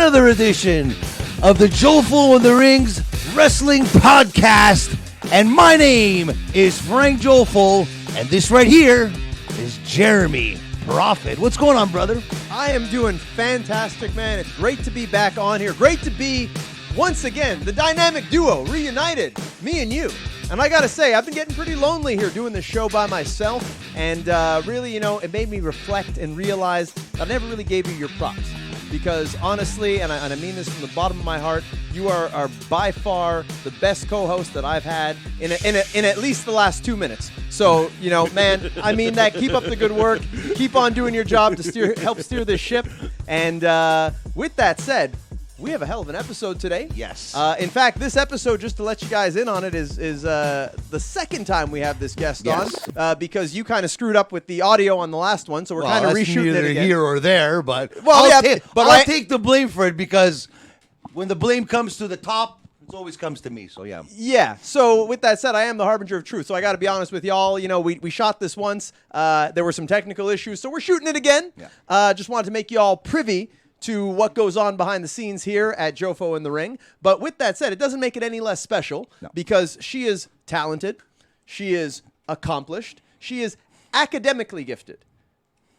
another edition of the Jofo in the Rings Wrestling Podcast. And my name is Frank Jofo, and this right here is Jeremy Prophet. What's going on, brother? I am doing fantastic, man. It's great to be back on here. Great to be, once again, the dynamic duo reunited, me and you. And I got to say, I've been getting pretty lonely here doing this show by myself. And really, it made me reflect and realize I never really gave you your props. Because honestly, and I mean this from the bottom of my heart, you are by far the best co-host that I've had in at least the last 2 minutes. So, man, I mean that. Keep up the good work. Keep on doing your job to help steer this ship. And with that said, we have a hell of an episode today. Yes. In fact, this episode, just to let you guys in on it, is the second time we have this guest on because you kind of screwed up with the audio on the last one, so we're kind of reshooting it again. Here or there, but I'll take the blame for it because when the blame comes to the top, it always comes to me. So yeah. Yeah. So with that said, I am the harbinger of truth. So I got to be honest with y'all. We shot this once. There were some technical issues, so we're shooting it again. Yeah. Just wanted to make y'all privy to what goes on behind the scenes here at Jofo in the Ring. But with that said, it doesn't make it any less special because she is talented, she is accomplished, she is academically gifted,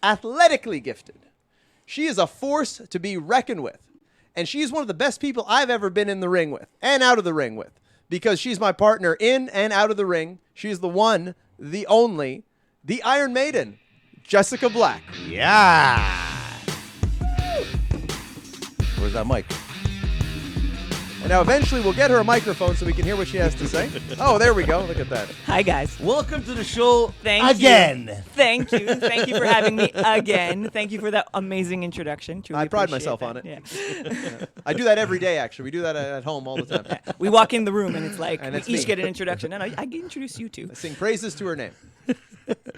athletically gifted. She is a force to be reckoned with. And she is one of the best people I've ever been in the ring with and out of the ring with because she's my partner in and out of the ring. She's the one, the only, the Iron Maiden, Jessika Black. Yeah. Where's that mic? And now eventually we'll get her a microphone so we can hear what she has to say. Oh, there we go. Look at that. Hi, guys. Welcome to the show again. Thank you. Thank you for having me again. Thank you for that amazing introduction. Truly I pride myself on it. Yeah. I do that every day, actually. We do that at home all the time. Yeah. We walk in the room and it's like and we each get an introduction. And I introduce you too. I sing praises to her name.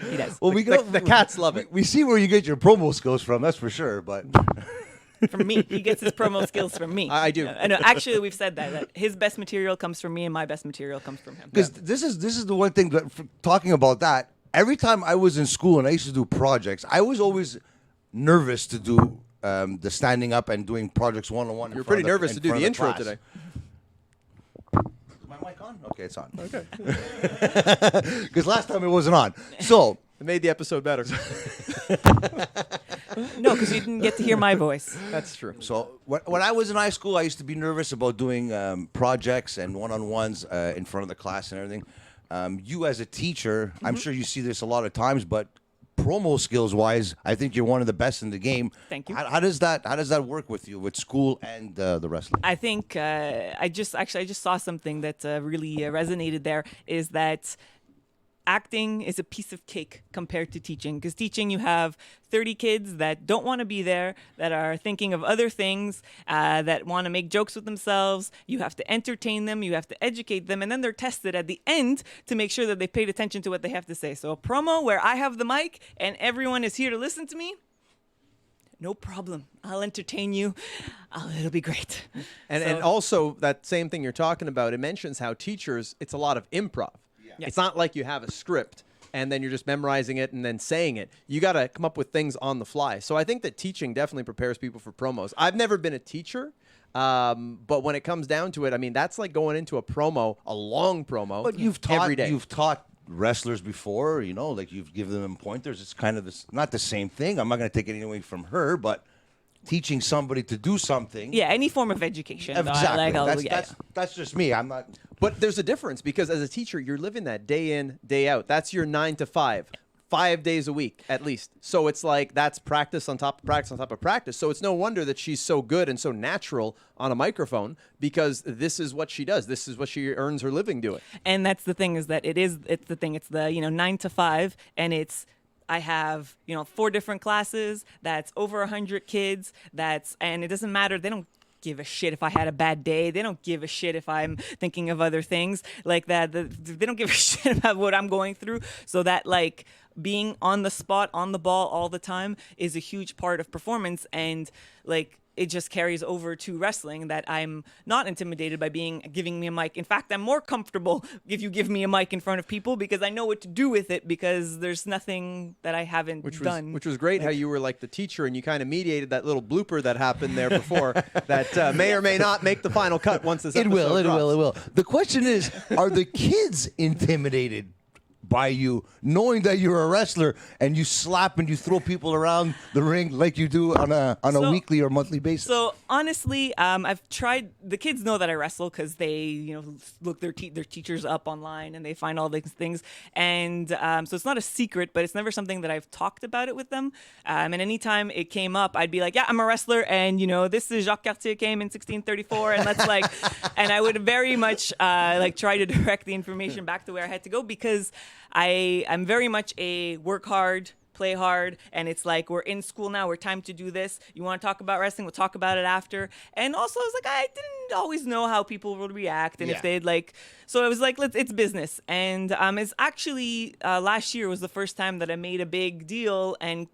He does. Well, the cats love it. We see where you get your promo skills from, that's for sure, but... From me. He gets his promo skills from me. I do. No, actually, we've said that his best material comes from me and my best material comes from him. Because this is the one thing that, talking about that, every time I was in school and I used to do projects, I was always nervous to do the standing up and doing projects one-on-one. You're pretty nervous to do the intro today. Is my mic on? Okay, it's on. Okay. Because last time it wasn't on. So... It made the episode better. No, because you didn't get to hear my voice. That's true. So when I was in high school, I used to be nervous about doing projects and one-on-ones in front of the class and everything. You as a teacher, I'm sure you see this a lot of times, but promo skills-wise, I think you're one of the best in the game. Thank you. How does that work with you, with school and the wrestling? I think I just saw something that really resonated there, is that acting is a piece of cake compared to teaching, because teaching, you have 30 kids that don't want to be there, that are thinking of other things, that want to make jokes with themselves. You have to entertain them, you have to educate them, and then they're tested at the end to make sure that they paid attention to what they have to say. So a promo where I have the mic and everyone is here to listen to me, no problem. I'll entertain you. It'll be great. And also, that same thing you're talking about, it mentions how teachers, it's a lot of improv. Yes. It's not like you have a script and then you're just memorizing it and then saying it. You got to come up with things on the fly. So I think that teaching definitely prepares people for promos. I've never been a teacher, but when it comes down to it, I mean, that's like going into a promo, a long promo. But every day. You've taught wrestlers before, like you've given them pointers. It's kind of not the same thing. I'm not going to take anything away from her, but teaching somebody to do something. Yeah, any form of education. Exactly. That's just me. I'm not. But there's a difference because as a teacher, you're living that day in, day out. That's your 9 to 5. 5 days a week at least. So it's like that's practice on top of practice on top of practice. So it's no wonder that she's so good and so natural on a microphone, because this is what she does. This is what she earns her living doing. And that's the thing, is that it's the 9 to 5, and I have 4 different classes. That's over 100 kids. And it doesn't matter. They don't give a shit if I had a bad day. They don't give a shit if I'm thinking of other things like that. They don't give a shit about what I'm going through. So that being on the spot, on the ball all the time is a huge part of performance. And it just carries over to wrestling that I'm not intimidated by giving me a mic. In fact, I'm more comfortable if you give me a mic in front of people because I know what to do with it because there's nothing that I haven't done. Which was great how you were like the teacher and you kind of mediated that little blooper that happened there before that may or may not make the final cut once this episode drops. It will. The question is, are the kids intimidated by you knowing that you're a wrestler and you slap and you throw people around the ring like you do on a weekly or monthly basis? So honestly, I've tried. The kids know that I wrestle because they, look their teachers up online and they find all these things. And so it's not a secret, but it's never something that I've talked about it with them. And anytime it came up, I'd be like, "Yeah, I'm a wrestler, and this is Jacques Cartier came in 1634, and that's like," and I would very much try to direct the information back to where I had to go because I'm very much a work hard, play hard, and it's like we're in school now, we're time to do this. You want to talk about wrestling, we'll talk about it after. And also I was like, I didn't always know how people would react and if they'd so I was like, it's business. And it's actually last year was the first time that I made a big deal and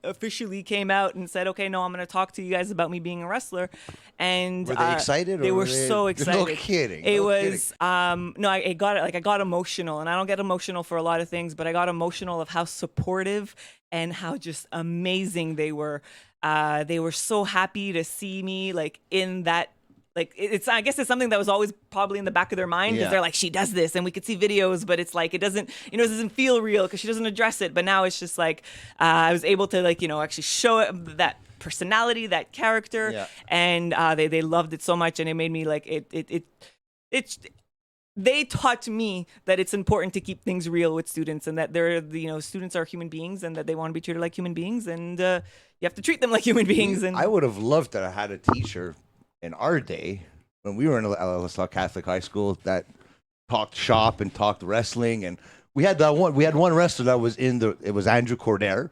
officially came out and said, okay, no, I'm going to talk to you guys about me being a wrestler. And were they excited? They were so excited. No kidding. It was no, I got emotional, and I don't get emotional for a lot of things, but I got emotional of how supportive and how just amazing they were. They were so happy to see me in that. I guess it's something that was always probably in the back of their mind because they're like, she does this, and we could see videos, but it's like it doesn't feel real because she doesn't address it. But now it's just I was able to actually show it, that personality, that character, and they loved it so much, and it made me they taught me that it's important to keep things real with students, and that students are human beings, and that they want to be treated like human beings, and you have to treat them like human beings. And I would have loved to have had a teacher in our day when we were in LaSalle Catholic High School that talked shop and talked wrestling, and we had one wrestler that was it was Andrew Cordair.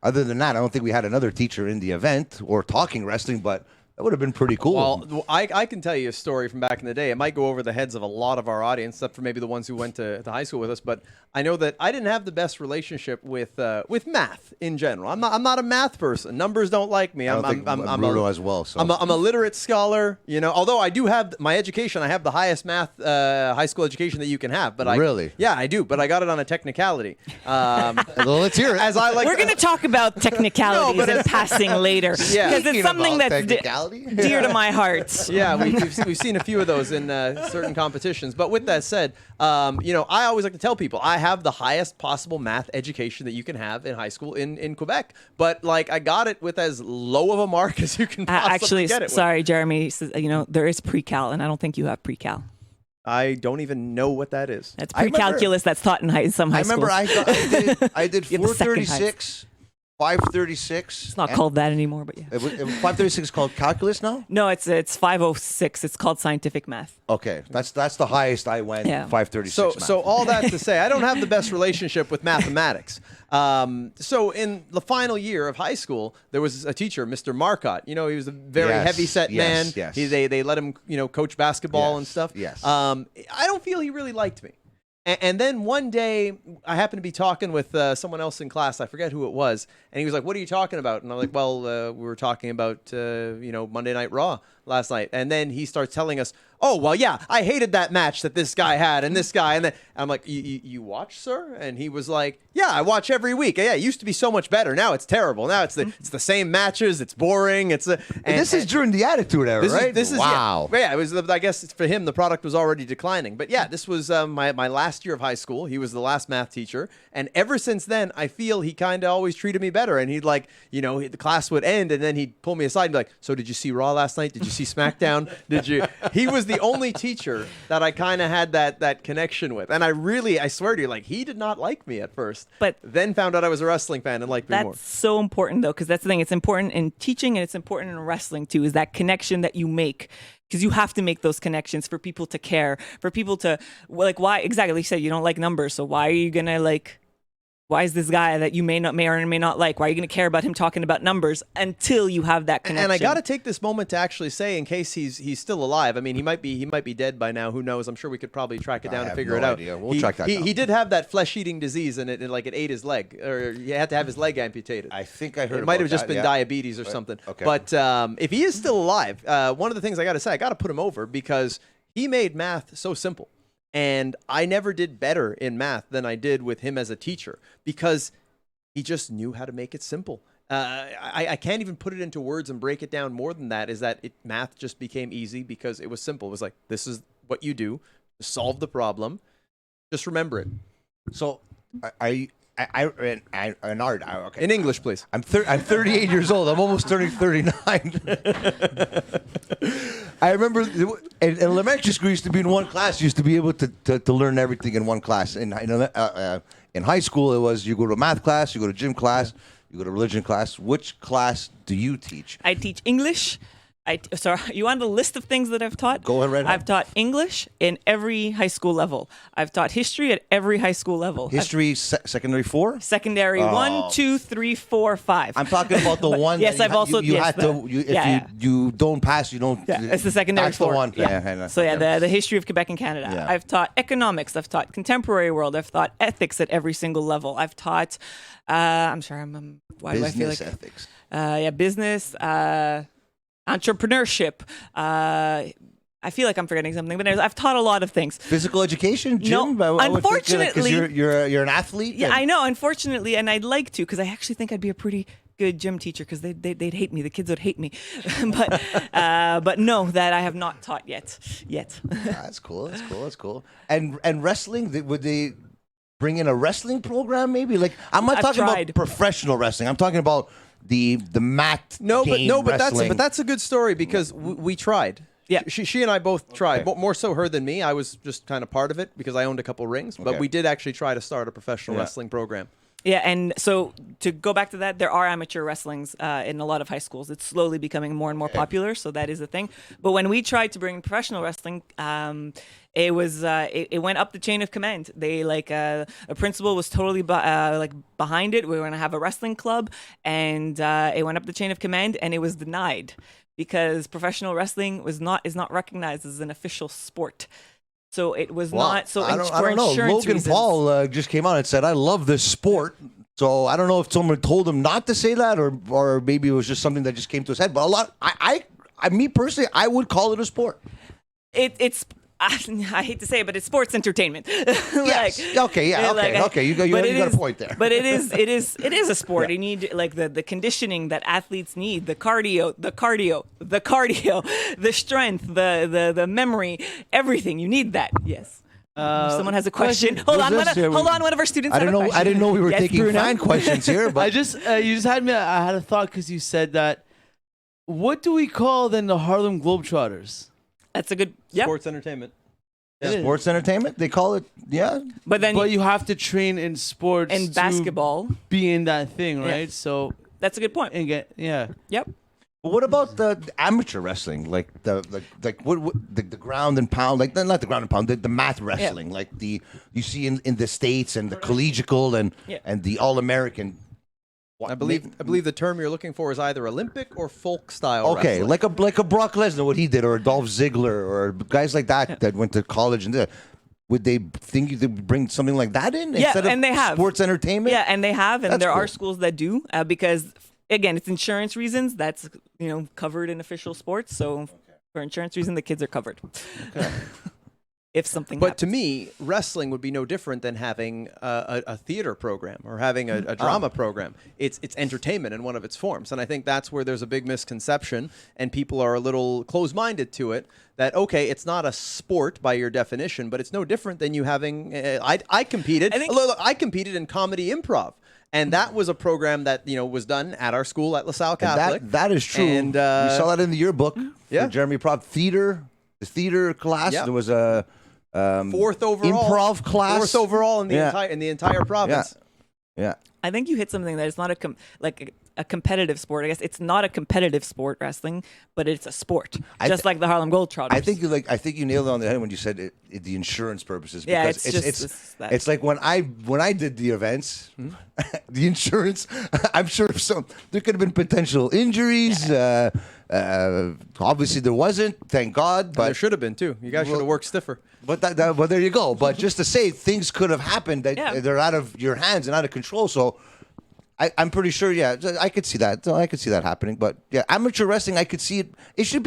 Other than that, I don't think we had another teacher in the event or talking wrestling, but that would have been pretty cool. Well, I can tell you a story from back in the day. It might go over the heads of a lot of our audience, except for maybe the ones who went to high school with us. But I know that I didn't have the best relationship with math in general. I'm not a math person. Numbers don't like me. I'm Bruno as well. So I'm a literate scholar. Although I do have my education, I have the highest math high school education that you can have. But really, I do. But I got it on a technicality. Well, let's hear it. We're going to talk about technicalities and passing later because it's something that's dear to my heart. Yeah, we've seen a few of those in certain competitions. But with that said, I always like to tell people I have the highest possible math education that you can have in high school in Quebec. But I got it with as low of a mark as you can possibly get it. Sorry, Jeremy. There is pre-cal, and I don't think you have pre-cal. I don't even know what that is. That's pre-calculus that's taught in some high schools. I did 436. 536. It's not called that anymore, but yeah. 536 is called calculus now? No, it's 506. It's called scientific math. Okay, that's the highest I went. Yeah. 536. So all that to say, I don't have the best relationship with mathematics. So in the final year of high school, there was a teacher, Mr. Marcotte. He was a very heavy-set man. Yes. They let him, coach basketball and stuff. Yes. I don't feel he really liked me. And then one day, I happened to be talking with someone else in class. I forget who it was. And he was like, "What are you talking about?" And I'm like, "Well, we were talking about, Monday Night Raw last night." And then he starts telling us, "Oh, well, yeah, I hated that match that this guy had and this guy." And then I'm like, "You watch, sir?" And he was like, "Yeah, I watch every week. Yeah, it used to be so much better. Now it's terrible. Now it's the same matches. It's boring. And this is during the Attitude Era, right? This is wow. Yeah, it was. I guess for him, the product was already declining. But yeah, this was my last year of high school. He was the last math teacher, and ever since then, I feel he kind of always treated me better. And he'd the class would end, and then he'd pull me aside and be like, "So did you see Raw last night? Did you see SmackDown? Did you?" He was the only teacher that I kind of had that connection with, and I swear to you, he did not like me at first, but then found out I was a wrestling fan and liked me more. That's so important though, because that's the thing. It's important in teaching and it's important in wrestling too. Is that connection that you make? Because you have to make those connections for people to care, for people to why exactly. Like you said, you don't like numbers, so why are you gonna why is this guy that you may or may not like? Why are you going to care about him talking about numbers until you have that connection? And I got to take this moment to actually say, in case he's still alive. I mean, he might be dead by now. Who knows? I'm sure we could probably track it down and figure it out. We'll track that down. He did have that flesh-eating disease, and it ate his leg, or he had to have his leg amputated. I think I heard. It might have just been diabetes or something. Okay. But if he is still alive, one of the things I got to say, I got to put him over because he made math so simple. And I never did better in math than I did with him as a teacher because he just knew how to make it simple. I can't even put it into words and break it down more than that, is that math just became easy because it was simple. It was like, this is what you do to solve the problem. Just remember it. So in art, okay. In English, please. I'm 38 years old. I'm almost turning 39. I remember in elementary school, used to be in one class. You used to be able to learn everything in one class. In high school, it was you go to math class, you go to gym class, you go to religion class. Which class do you teach? I teach English. Sorry, you want a list of things that I've taught? Go ahead. I've taught English in every high school level. I've taught history at every high school level. History, secondary 4? Secondary 1, 2, 3, 4, 5. I'm talking about the one. Yes, I've also. You had to. You don't pass, you don't. Yeah, it's the secondary 4. That's the one. Yeah. So the history of Quebec and Canada. Yeah. I've taught economics. I've taught contemporary world. I've taught ethics at every single level. I've taught. I'm sorry. Why do I feel like business ethics? Business. Entrepreneurship. I feel like I'm forgetting something, but I've taught a lot of things. Physical education, Jim? No, unfortunately, because you're an athlete. Yeah, I know. Unfortunately, and I'd like to, because I actually think I'd be a pretty good gym teacher, because they'd hate me. The kids would hate me. but no, that I have not taught yet. That's cool. And wrestling, would they bring in a wrestling program? Maybe I'm not talking about professional wrestling. I'm talking about the mat. But that's a good story because we tried. Yeah, she and I both tried. But more so her than me. I was just kind of part of it because I owned a couple rings. But we did actually try to start a professional wrestling program. Yeah, and so to go back to that, there are amateur wrestlings in a lot of high schools. It's slowly becoming more and more popular, so that is a thing. But when we tried to bring in professional wrestling, it was it went up the chain of command. They a principal was totally behind it. We were going to have a wrestling club, and it went up the chain of command, and it was denied because professional wrestling is not recognized as an official sport. So it was not. So I don't know. Logan reasons. Paul just came out and said, "I love this sport." So I don't know if someone told him not to say that, or maybe it was just something that just came to his head. But me personally, I would call it a sport. It's. I hate to say it, but it's sports entertainment. Yes. Okay. You got a point there. But it is a sport. You need the conditioning that athletes need, the cardio, the strength, the memory, everything. You need that. Yes. If someone has a question. Hold on. One of our students. I didn't know we were taking fan questions here. But you just had me. I had a thought because you said that. What do we call then the Harlem Globetrotters? That's a good sports entertainment. Sports entertainment, they call it. Yeah, but you have to train in sports and basketball, be in that thing, right? Yeah. So that's a good point. And Yep. But what about the amateur wrestling, like the ground and pound, not the ground and pound, the mat wrestling, you see in the States and the collegial and the All-American. I believe the term you're looking for is either Olympic or folk style. Okay, wrestling. like a Brock Lesnar, what he did, or Dolph Ziggler, or guys like that went to college and did. Would they think you could bring something like that in instead of they have sports entertainment? Yeah, and they have, and That's there cool. are schools that do because again, it's insurance reasons. That's covered in official sports. So for insurance reason, the kids are covered. Okay. If something happens. But to me, wrestling would be no different than having a theater program or having a drama program. It's entertainment in one of its forms. And I think that's where there's a big misconception and people are a little closed-minded to it, that, okay, it's not a sport by your definition, but it's no different than you having... I competed. I competed in comedy improv. And that was a program that was done at our school at LaSalle Catholic. That is true. And we saw that in the yearbook for Jeremy Prophet theater. The theater class. There was a... fourth overall improv class. Fourth overall in the entire province. Yeah. I think you hit something that is not a competitive sport. I guess it's not a competitive sport, wrestling, but it's a sport, just like the Harlem Globetrotters. I think you nailed it on the head when you said the insurance purposes. Yeah, Because it's it's like when I did the events, the insurance. I'm sure there could have been potential injuries. Obviously, there wasn't. Thank God. But there should have been too. You guys should have worked stiffer. But well, there you go. But just to say, things could have happened that they're out of your hands and out of control. So I'm pretty sure. Yeah, I could see that. I could see that happening. But yeah, amateur wrestling, I could see it. It should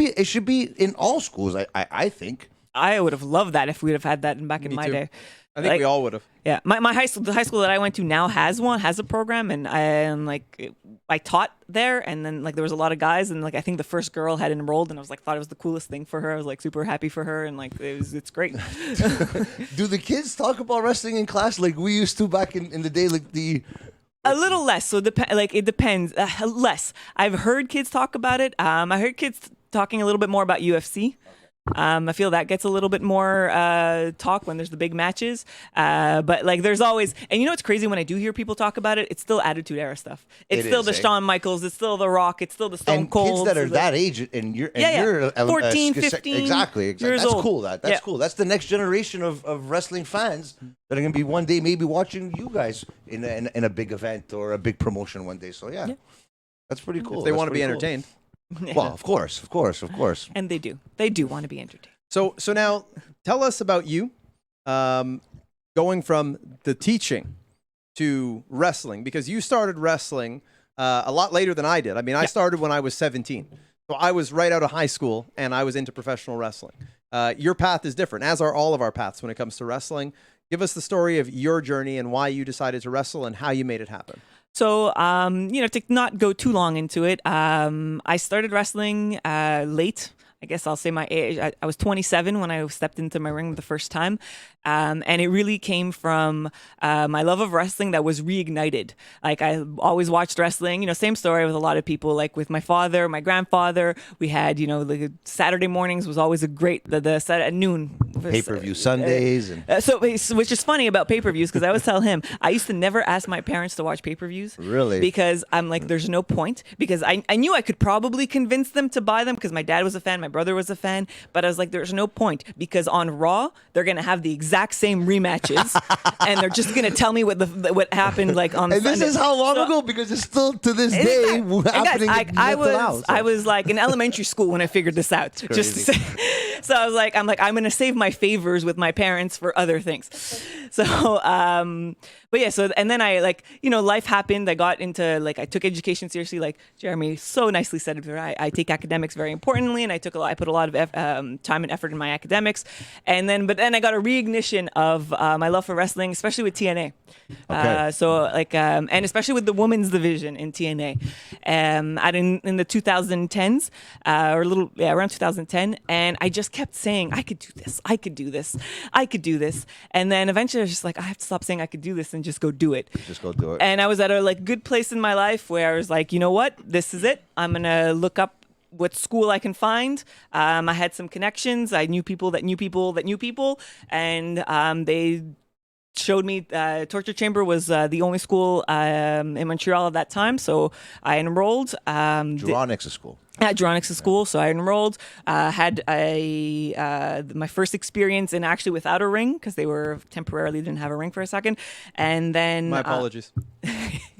be in all schools. I think. I would have loved that if we'd have had that back in my day. I think we all would have. Yeah, my high school, the high school that I went to now has a program, and I taught there, and then like there was a lot of guys, and like I think the first girl had enrolled, and I was like thought it was the coolest thing for her. I was like super happy for her, and like it's great. Do the kids talk about wrestling in class like we used to back in the day? Like a little less. So it depends. Less. I've heard kids talk about it. I heard kids talking a little bit more about UFC. I feel that gets a little bit more talk when there's the big matches. But like there's always, and you know what's crazy when I do hear people talk about it, it's still Attitude Era stuff. It's still the Shawn Michaels, it's still the Rock, it's still the Stone Cold. Kids that are that age and you're 14, 15 exactly. years That's old. cool. That's cool. That's the next generation of wrestling fans that are going to be one day maybe watching you guys in a big event or a big promotion one day. So yeah. That's pretty cool. If they want to be entertained. Well, of course. And they do want to be entertained. So now tell us about you going from the teaching to wrestling, because you started wrestling a lot later than I did. I mean, I started when I was 17. So I was right out of high school and I was into professional wrestling. Your path is different, as are all of our paths when it comes to wrestling. Give us the story of your journey and why you decided to wrestle and how you made it happen. So, to not go too long into it, I started wrestling late. I guess I'll say my age. I was 27 when I stepped into my ring the first time. And it really came from my love of wrestling that was reignited. Like I always watched wrestling, same story with a lot of people, like with my father, my grandfather. We had, the Saturday mornings was always a great, the set at noon. Pay-per-view Sundays. Which is funny about pay-per-views, because I always tell him, I used to never ask my parents to watch pay-per-views. Really? Because I'm like, there's no point. Because I knew I could probably convince them to buy them because my dad was a fan, my brother was a fan. But I was like, there's no point, because on Raw, they're going to have the exact same rematches. And they're just going to tell me what happened like on And Sunday. this is how long ago? Because it's still to this day happening. I was like in elementary school when I figured this out. Just to say. So I was like, I'm going to save my favors with my parents for other things. So, but yeah, so, and then I life happened. I got into I took education seriously. Like Jeremy so nicely said it. I take academics very importantly, and I put a lot of time and effort in my academics. But then I got a reignition of my love for wrestling, especially with TNA. Okay. And especially with the women's division in TNA, in the 2010s, around 2010, and I just kept saying I could do this, and then eventually I was just like, I have to stop saying I could do this and just go do it. Just go do it. And I was at a good place in my life where I was like, you know what, this is it. I'm gonna look up what school I can find. I had some connections. I knew people that knew people that knew people, and they showed me Torture Chamber was the only school in Montreal at that time. So I enrolled. Geronix school. At Geronix school, so I enrolled. Had my first experience in actually without a ring, because they were temporarily didn't have a ring for a second, and then my apologies.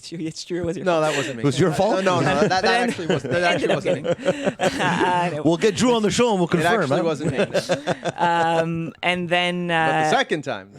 It's true. It was your no, fault. that wasn't me. It was your fault. No, that actually wasn't. That actually wasn't me. We'll get Drew on the show and we'll confirm. It actually wasn't me. And then But the second time.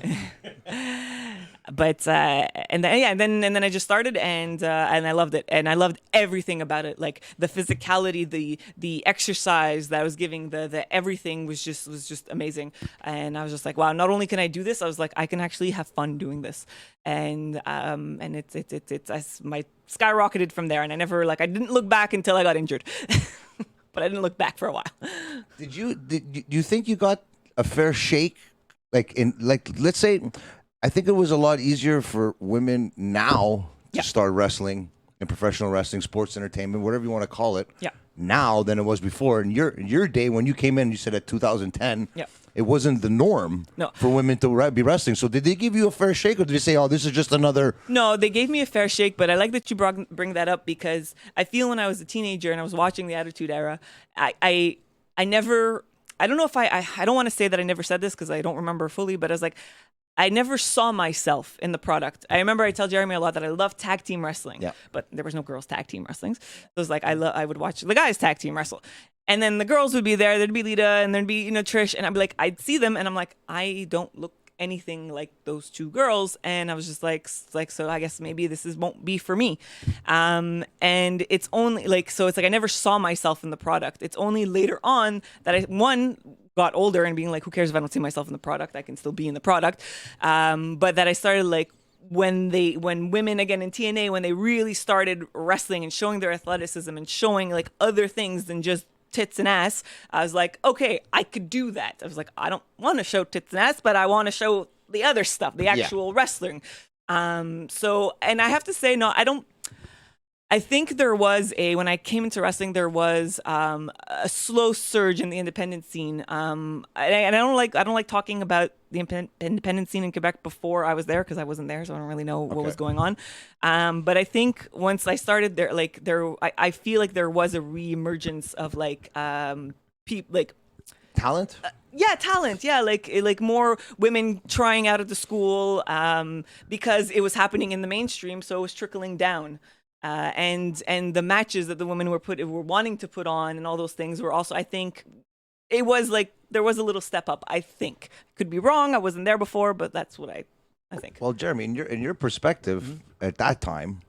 But and then I just started and I loved it, and I loved everything about it, like the physicality, the exercise that I was giving, the everything was just amazing, and I was just like, wow, not only can I do this, I was like, I can actually have fun doing this, and it's my skyrocketed from there, and I didn't look back until I got injured, but I didn't look back for a while. Do you think you got a fair shake, let's say? I think it was a lot easier for women now to start wrestling in professional wrestling, sports entertainment, whatever you want to call it. Yeah. Now than it was before. In your day when you came in, you said at 2010. Yeah. it wasn't the norm No. for women to be wrestling. So did they give you a fair shake, or did they say, "Oh, this is just another"? No, they gave me a fair shake, but I like that you bring that up because I feel when I was a teenager and I was watching the Attitude Era, I never, I don't know if I don't want to say that I never said this because I don't remember fully, but I was like, I never saw myself in the product. I remember I tell Jeremy a lot that I love tag team wrestling, but there was no girls tag team wrestling. So it was like I would watch the guys tag team wrestle. And then the girls would be there. There'd be Lita and there'd be, Trish. And I'd be like, I'd see them and I'm like, I don't look anything like those two girls. And I was just like, so I guess maybe this won't be for me. And it's only like, so it's like I never saw myself in the product. It's only later on that I got older and being like, who cares if I don't see myself in the product? I can still be in the product. But that I started like, when women again in TNA, when they really started wrestling and showing their athleticism and showing like other things than just tits and ass, I was like, okay, I could do that. I was like, I don't want to show tits and ass, but I want to show the other stuff, the actual wrestling. So, and I have to say, no, I think there was when I came into wrestling, there was a slow surge in the independent scene. And I don't like talking about the independent scene in Quebec before I was there because I wasn't there, so I don't really know what was going on. But I think once I started there, I feel like there was a reemergence of Talent? Talent. Yeah, like more women trying out at the school because it was happening in the mainstream, so it was trickling down. And the matches that the women were wanting to put on and all those things were also, I think, it was like there was a little step up. I think could be wrong. I wasn't there before, but that's what I think. Well, Jeremy, in your perspective at that time,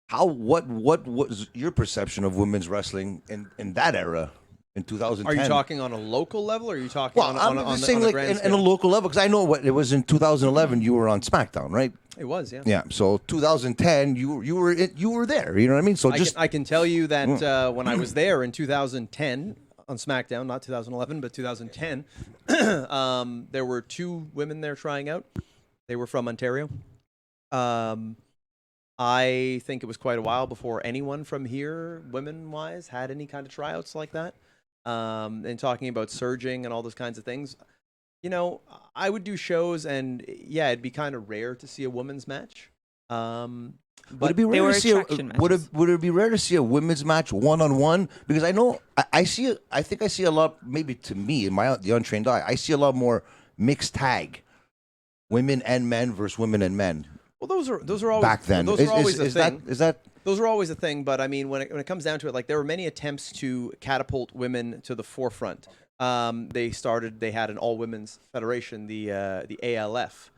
what was your perception of women's wrestling in that era? In 2010. Are you talking on a local level, or are you talking on like grand in a local level? Because I know what it was in 2011. You were on SmackDown, right? It was, yeah. Yeah. So 2010, you were there. You know what I mean? So I can tell you that when I was there in 2010 on SmackDown, not 2011, but 2010, there were 2 women there trying out. They were from Ontario. I think it was quite a while before anyone from here, women-wise, had any kind of tryouts like that. And talking about surging and all those kinds of things, I would do shows, and it'd be kind of rare to see a women's match. Would it be rare to see would it be rare to see a women's match 1-on-1? Because I know I think I see a lot. Maybe to me, in the untrained eye, I see a lot more mixed tag, women and men versus women and men. Well, those are always back then. Those are always a thing. Is that? Those are always a thing, but I mean, when it comes down to it, like there were many attempts to catapult women to the forefront. They had an all-women's federation, the ALF,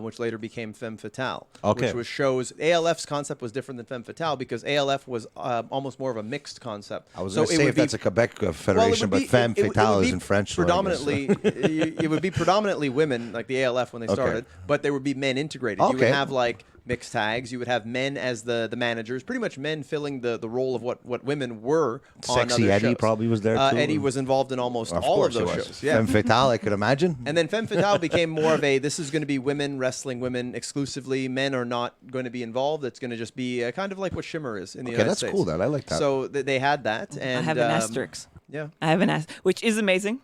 which later became Femme Fatale. Okay. Which was shows. ALF's concept was different than Femme Fatale because ALF was almost more of a mixed concept. I was going to say if that's a Quebec federation, but Femme Fatale is in French. Predominantly, it would be predominantly women, like the ALF when they started, but there would be men integrated. Okay. You would have like mixed tags. You would have men as the managers, pretty much men filling the role of what women were on Sexy other Eddie shows. probably was there too. Eddie was involved in almost all of those shows. Yeah. Femme Fatale, I could imagine. And then Femme Fatale became more of this is going to be women wrestling women exclusively. Men are not going to be involved. It's going to just be kind of like what Shimmer is in the United States. Okay, that's cool. I like that. So they had that. And I have an asterisk. Yeah. I have an asterisk, which is amazing.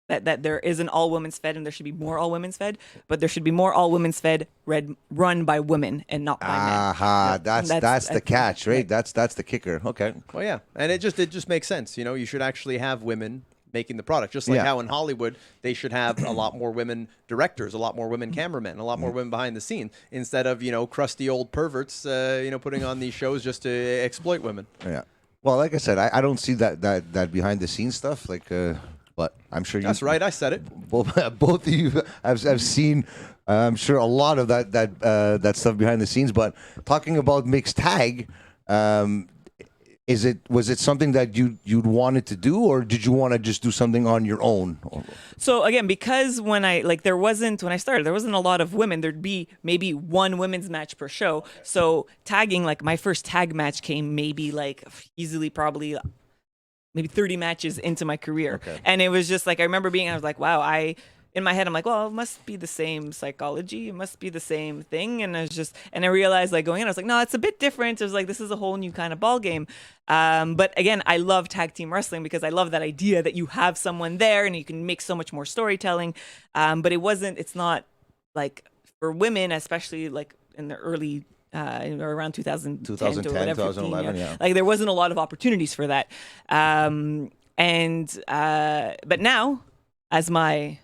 That there is an all women's fed and there should be more all women's fed, but there should be more all women's fed run by women and not by men. Aha, that's the catch, right? That's the kicker. Okay. Well, yeah, and it just makes sense. You should actually have women making the product, just like how in Hollywood they should have a lot more women directors, a lot more women cameramen, a lot more women behind the scene, instead of crusty old perverts, putting on these shows just to exploit women. Yeah. Well, like I said, I don't see that behind the scenes stuff like. But I'm sure that's right. I said it. Both of you have seen. I'm sure a lot of that stuff behind the scenes. But talking about mixed tag, was it something that you'd wanted to do, or did you want to just do something on your own? So again, because when I started, there wasn't a lot of women. There'd be maybe one women's match per show. So tagging, like my first tag match came maybe like easily probably maybe 30 matches into my career. Okay. And it was just like, I remember I was like, wow, in my head, I'm like, well, it must be the same psychology. It must be the same thing. And I realized like going in, I was like, no, it's a bit different. It was like, this is a whole new kind of ball game. But again, I love tag team wrestling because I love that idea that you have someone there and you can make so much more storytelling. But it's not like for women, especially like in the early around 2010 to whatever, 2011, yeah. Like there wasn't a lot of opportunities for that. But now, as my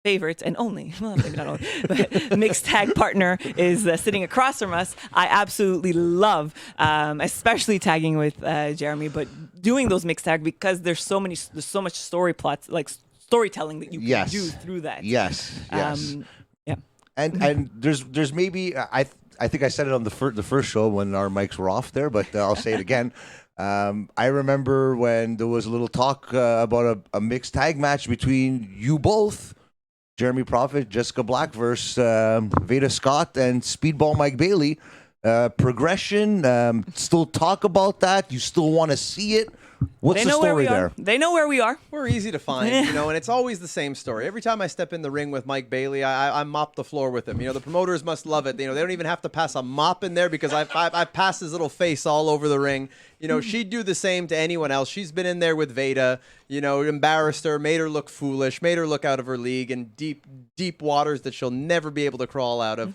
favorite and only, well, maybe not only, but mixed tag partner is sitting across from us. I absolutely love, especially tagging with Jeremy, but doing those mixed tag because there's so much story plots, like storytelling that you can do through that. Yes. Yeah. And there's maybe I think I said it on the first show when our mics were off there, but I'll say it again. I remember when there was a little talk about a mixed tag match between you both, Jeremy Prophet, Jessika Black versus Veda Scott and Speedball Mike Bailey. Progression, still talk about that? You still want to see it? What's the story there? They know where we are. We're easy to find, you know, and it's always the same story. Every time I step in the ring with Mike Bailey, I mop the floor with him. You know, the promoters must love it. You know, they don't even have to pass a mop in there because I pass his little face all over the ring. You know, she'd do the same to anyone else. She's been in there with Veda, you know, embarrassed her, made her look foolish, made her look out of her league in deep waters that she'll never be able to crawl out of.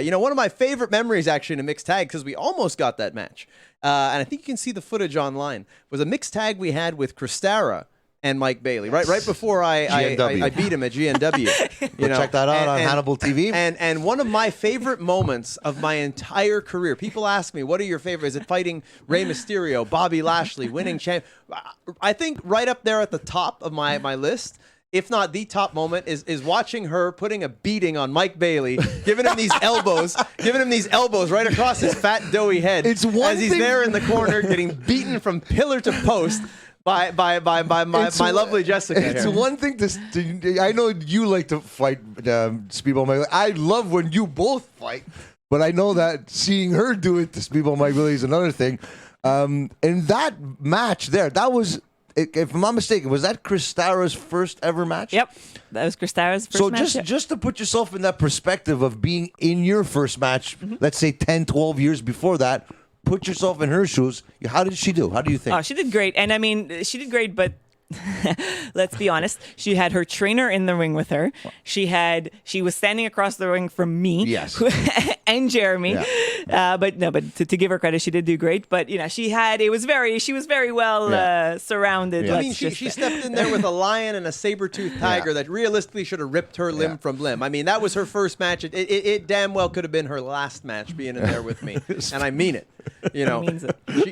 You know, one of my favorite memories actually in a mixed tag, because we almost got that match. And I think you can see the footage online, was a mixed tag we had with Kristara and Mike Bailey, right before I beat him at GNW. You know, check that out on Hannibal TV. And one of my favorite moments of my entire career, people ask me, what are your favorites? Is it fighting Rey Mysterio, Bobby Lashley, winning champ? I think right up there at the top of my list, if not the top moment, is watching her putting a beating on Mike Bailey, giving him these elbows right across his fat, doughy head. As he's there in the corner getting beaten from pillar to post by my lovely Jessica. It's one thing to I know you like to fight Speedball Mike. I love when you both fight, but I know that seeing her do it to Speedball Mike Bailey is another thing. In that match there, that was, if I'm not mistaken, was that Kristara's first ever match? Yep, that was Kristara's first match. So just to put yourself in that perspective of being in your first match, let's say 10, 12 years before that, put yourself in her shoes. How did she do? How do you think? Oh, she did great. And I mean, she did great, but let's be honest. She had her trainer in the ring with her. She was standing across the ring from me. Yes. And Jeremy. Yeah. But to give her credit, she did do great. But you know, she was very well surrounded. Yeah. I mean, she stepped in there with a lion and a saber-toothed tiger that realistically should have ripped her limb from limb. I mean, that was her first match. It damn well could have been her last match being in there with me. And I mean it. You know,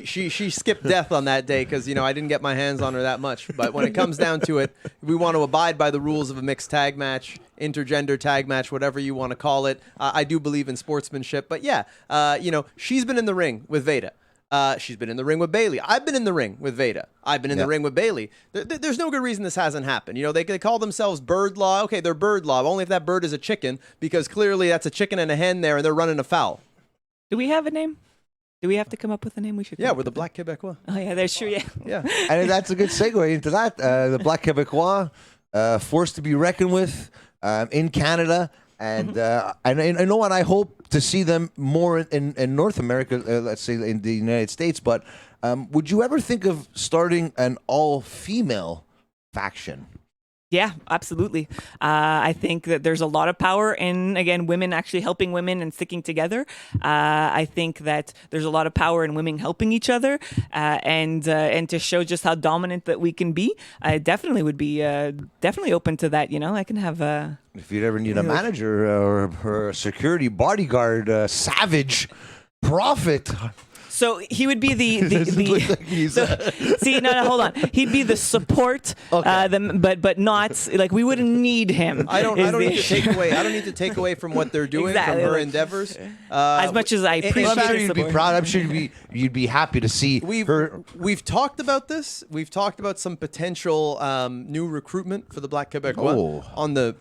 she skipped death on that day because, you know, I didn't get my hands on her that much. But when it comes down to it, we want to abide by the rules of a mixed tag match, intergender tag match, whatever you want to call it. I do believe in sportsmanship. But yeah, you know, she's been in the ring with Veda. She's been in the ring with Bailey. I've been in the ring with Veda. I've been in the ring with Bailey. There's no good reason this hasn't happened. You know, they call themselves Bird Law. Okay, they're Bird Law, only if that bird is a chicken, because clearly that's a chicken and a hen there, and they're running afoul. Do we have a name? Do we have to come up with a name? We should. Yeah, we're the Black Quebecois. Oh yeah, that's true. Yeah. Yeah. And that's a good segue into that. The Black Quebecois, forced to be reckoned with in Canada. And I know what I hope to see them more in North America, let's say in the United States. But would you ever think of starting an all-female faction? Yeah, absolutely. I think that there's a lot of power in, again, women actually helping women and sticking together. I think that there's a lot of power in women helping each other, and to show just how dominant that we can be. I definitely would be definitely open to that. You know, I can have a. If you'd ever need a manager or a security bodyguard, Savage, Prophet. So he would be hold on. He'd be the support, but not like we wouldn't need him. I don't need to take away. I don't need to take away from what they're doing from her endeavors. As much as I appreciate, I'm sure you'd be proud. I'm sure you'd be happy to see her. We've talked about this. We've talked about some potential new recruitment for the Black Quebecois on the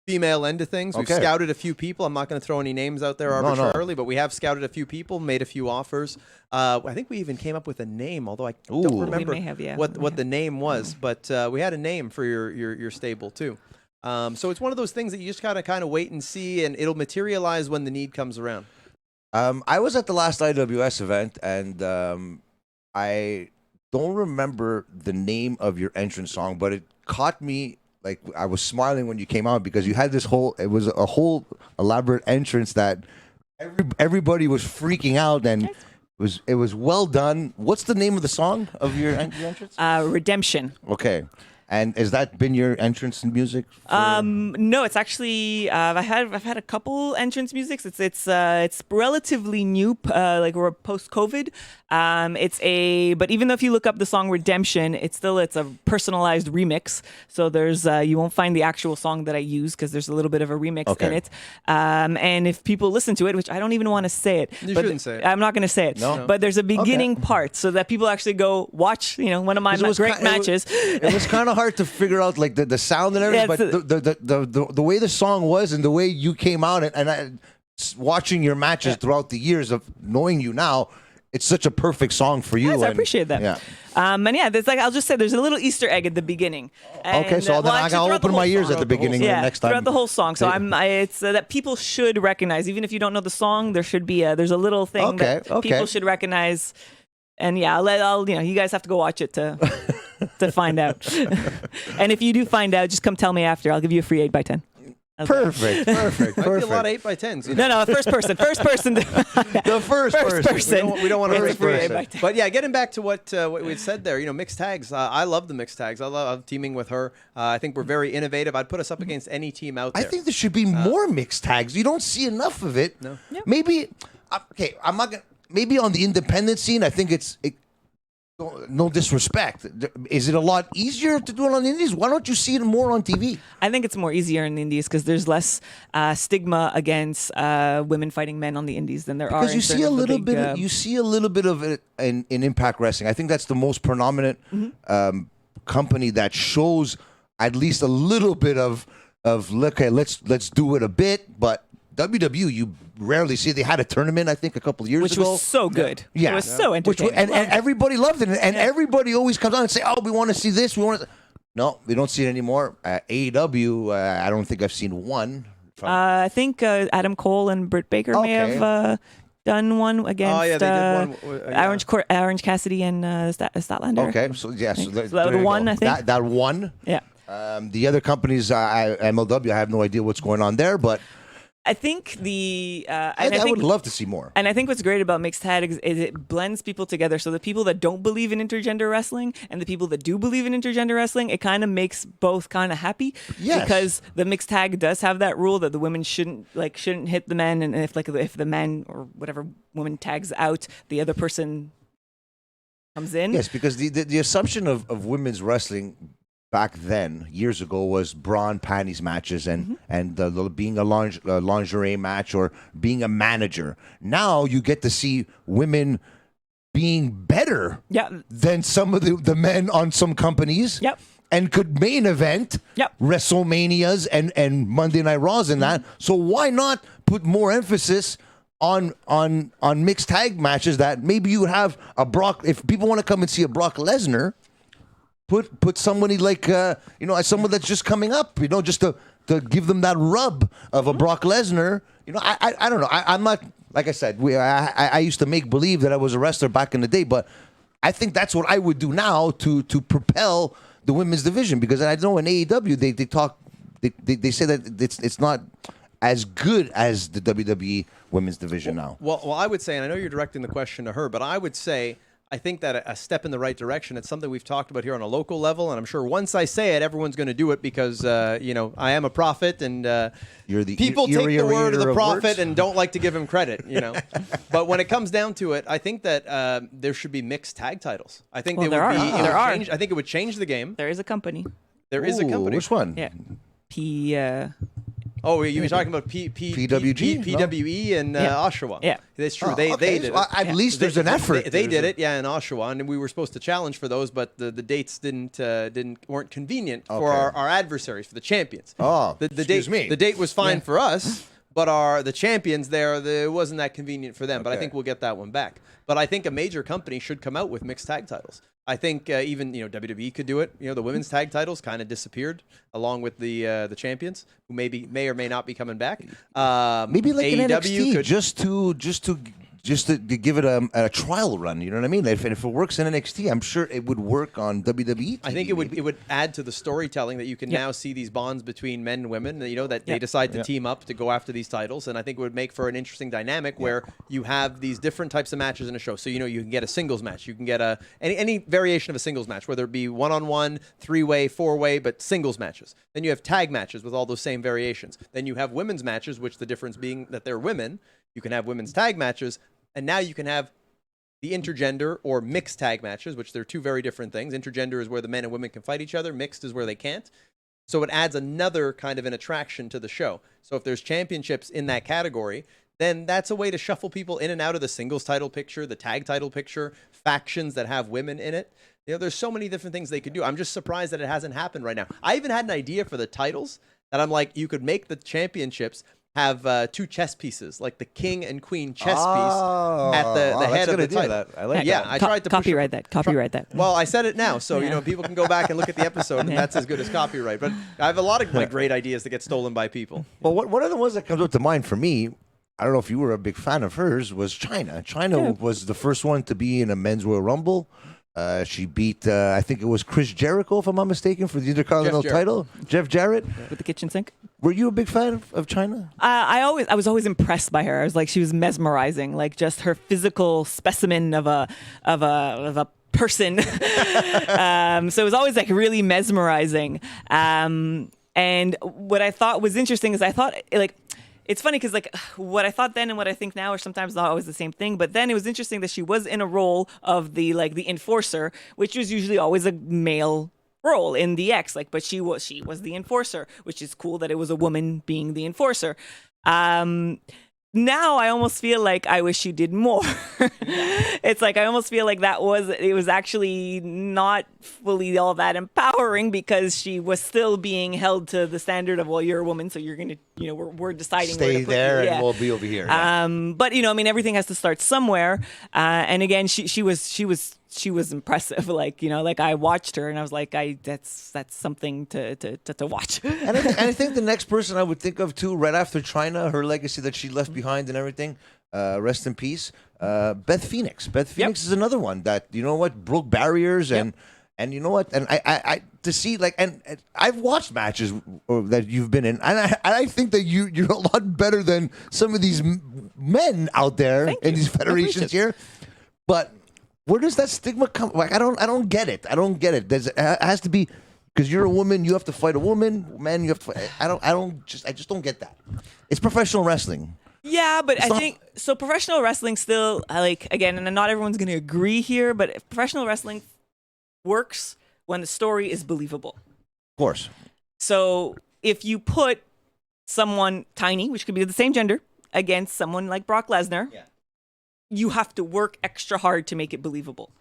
female end of things. We've scouted a few people. I'm not going to throw any names out there arbitrarily, but we have scouted a few people, made a few offers. I think we even came up with a name, although I don't remember what the name was. But we had a name for your stable too. So it's one of those things that you just gotta kind of wait and see, and it'll materialize when the need comes around. I was at the last IWS event, and I don't remember the name of your entrance song, but it caught me. Like, I was smiling when you came out because you had this whole. It was a whole elaborate entrance that everybody was freaking out, and it was well done. What's the name of the song of your entrance? Redemption. Okay. And has that been your entrance in music? No, it's actually I've had a couple entrance musics. It's relatively new, like we're post COVID. But even though if you look up the song Redemption, it's a personalized remix. So there's you won't find the actual song that I use because there's a little bit of a remix in it. And if people listen to it, which I don't even want to say it, you shouldn't say it. I'm not going to say it. No? But there's a beginning part so that people actually go watch. One of my great matches. It was kind of hard to figure out like the sound and everything, but the way the song was and the way you came out and I, watching your matches throughout the years of knowing you now, it's such a perfect song for you. Yes, I appreciate that. Yeah. There's I'll just say there's a little Easter egg at the beginning. Okay, so then I'll open my ears at the beginning next time. Throughout the whole song. So it's that people should recognize, even if you don't know the song, there should be there's a little thing that people should recognize. And you guys have to go watch it to find out. And if you do find out, just come tell me after. I'll give you a free 8x10. Perfect. Might be a lot of 8x10s. No, first person. The first person. We don't want to First person. But yeah, getting back to what we said there, mixed tags. I love the mixed tags. I love teaming with her. I think we're very innovative. I'd put us up against any team out there. I think there should be more mixed tags. You don't see enough of it. No. Yeah. Maybe, I'm not going to. Maybe on the independent scene, I think no disrespect. Is it a lot easier to do it on the indies? Why don't you see it more on TV? I think it's more easier in the indies because there's less stigma against women fighting men on the indies than there are. Because you see a little bit. You see a little bit of it in Impact Wrestling. I think that's the most predominant company that shows at least a little bit of okay, let's do it a bit, but. WWE, you rarely see. They had a tournament, I think, a couple of years ago. Which was so good. Yeah. It was so entertaining. And everybody loved it. And everybody always comes on and say, oh, we want to see this. No, we don't see it anymore. AEW, I don't think I've seen one. I think Adam Cole and Britt Baker may have done one against they did one. Orange Cassidy and Statlander. Okay, so yes. So that one, I think. That one. Yeah. The other companies, MLW, I have no idea what's going on there, but... I think I would love to see more. And I think what's great about mixed tag is it blends people together. So the people that don't believe in intergender wrestling and the people that do believe in intergender wrestling, it kind of makes both kind of happy. Yes. Because the mixed tag does have that rule that the women shouldn't hit the men, and if the man or whatever woman tags out, the other person comes in. Yes, because the assumption of women's wrestling back then, years ago, was bra and panties matches and being a lingerie match or being a manager. Now you get to see women being better than some of the men on some companies. Yep. And could main event WrestleManias and Monday Night Raws and that. So why not put more emphasis on mixed tag matches that maybe you would have a Brock, if people want to come and see a Brock Lesnar, Put somebody like as someone that's just coming up, just to give them that rub of a Brock Lesnar. I don't know. I'm not, like I said. I used to make believe that I was a wrestler back in the day, but I think that's what I would do now to propel the women's division, because I know in AEW they say that it's not as good as the WWE women's division now. Well, I would say, and I know you're directing the question to her, but I would say, I think that a step in the right direction. It's something we've talked about here on a local level, and I'm sure once I say it, everyone's going to do it because I am a prophet, and people take the word of the prophet and don't like to give him credit. But when it comes down to it, I think that there should be mixed tag titles. I think there are. I think it would change the game. There is a company. There is a company. Which one? Yeah. Oh, you were talking about PWG, PWE, and Oshawa. Yeah, that's true. They did it. At least there's an effort. They did it, in Oshawa, and we were supposed to challenge for those, but the dates weren't convenient for our adversaries, for the champions. Oh, the date was fine for us, but the champions it wasn't that convenient for them. But I think we'll get that one back. But I think a major company should come out with mixed tag titles. I think even WWE could do it. The women's tag titles kind of disappeared along with the champions, who may or may not be coming back. Maybe like an AEW NXT, just to give it a trial run. You know what I mean? If it works in NXT, I'm sure it would work on WWE TV. I think it would add to the storytelling that you can now see these bonds between men and women. That they decide to team up to go after these titles, and I think it would make for an interesting dynamic where you have these different types of matches in a show. So you can get a singles match, you can get any variation of a singles match, whether it be 1-on-1, 3-way, 4-way, but singles matches. Then you have tag matches with all those same variations. Then you have women's matches, which the difference being that they're women. You can have women's tag matches, and now you can have the intergender or mixed tag matches, which they're two very different things. Intergender is where the men and women can fight each other. Mixed is where they can't. So it adds another kind of an attraction to the show. So if there's championships in that category, then that's a way to shuffle people in and out of the singles title picture, the tag title picture, factions that have women in it. There's so many different things they could do. I'm just surprised that it hasn't happened right now. I even had an idea for the titles that I'm like, you could make the championships have two chess pieces, like the king and queen chess piece at the head of the title. I like yeah, that. I tried to copyright that. Copyright that. Well, I said it now, so people can go back and look at the episode, and that's as good as copyright. But I have a lot of great ideas that get stolen by people. Well, one of the ones that comes up to mind for me, I don't know if you were a big fan of hers, was China. China was the first one to be in a men's Royal Rumble. She beat, I think it was Chris Jericho, if I'm not mistaken, for the Intercontinental title. Jeff Jarrett. With the kitchen sink. Were you a big fan of China? I was always impressed by her. I was like, she was mesmerizing, like just her physical specimen of a person. So it was always like really mesmerizing. And what I thought was interesting is I thought it's funny because what I thought then and what I think now are sometimes not always the same thing. But then it was interesting that she was in a role of the enforcer, which was usually always a male role in the X. But she was the enforcer, which is cool that it was a woman being the enforcer. Now I almost feel like I wish she did more. It's like I almost feel like it was actually not fully all that empowering because she was still being held to the standard of, well, you're a woman, so you're gonna, we're deciding where to put there you. and we'll be over here. But everything has to start somewhere. And again, she was impressive. I watched her and I was like, that's something to watch. And I think the next person I would think of too, right after China, her legacy that she left behind and everything, rest in peace, Beth Phoenix. Beth Phoenix is another one that, broke barriers and you know what? And I to see and I've watched matches that you've been in, and I think that you're a lot better than some of these men out there in these federations here. But where does that stigma come? I don't get it. I don't get it. It has to be because you're a woman. You have to fight a woman. Men, you have to fight. I just don't get that. It's professional wrestling. Yeah, but I think so. Professional wrestling still again, and not everyone's going to agree here, but professional wrestling works when the story is believable. Of course. So if you put someone tiny, which could be the same gender, against someone like Brock Lesnar, you have to work extra hard to make it believable.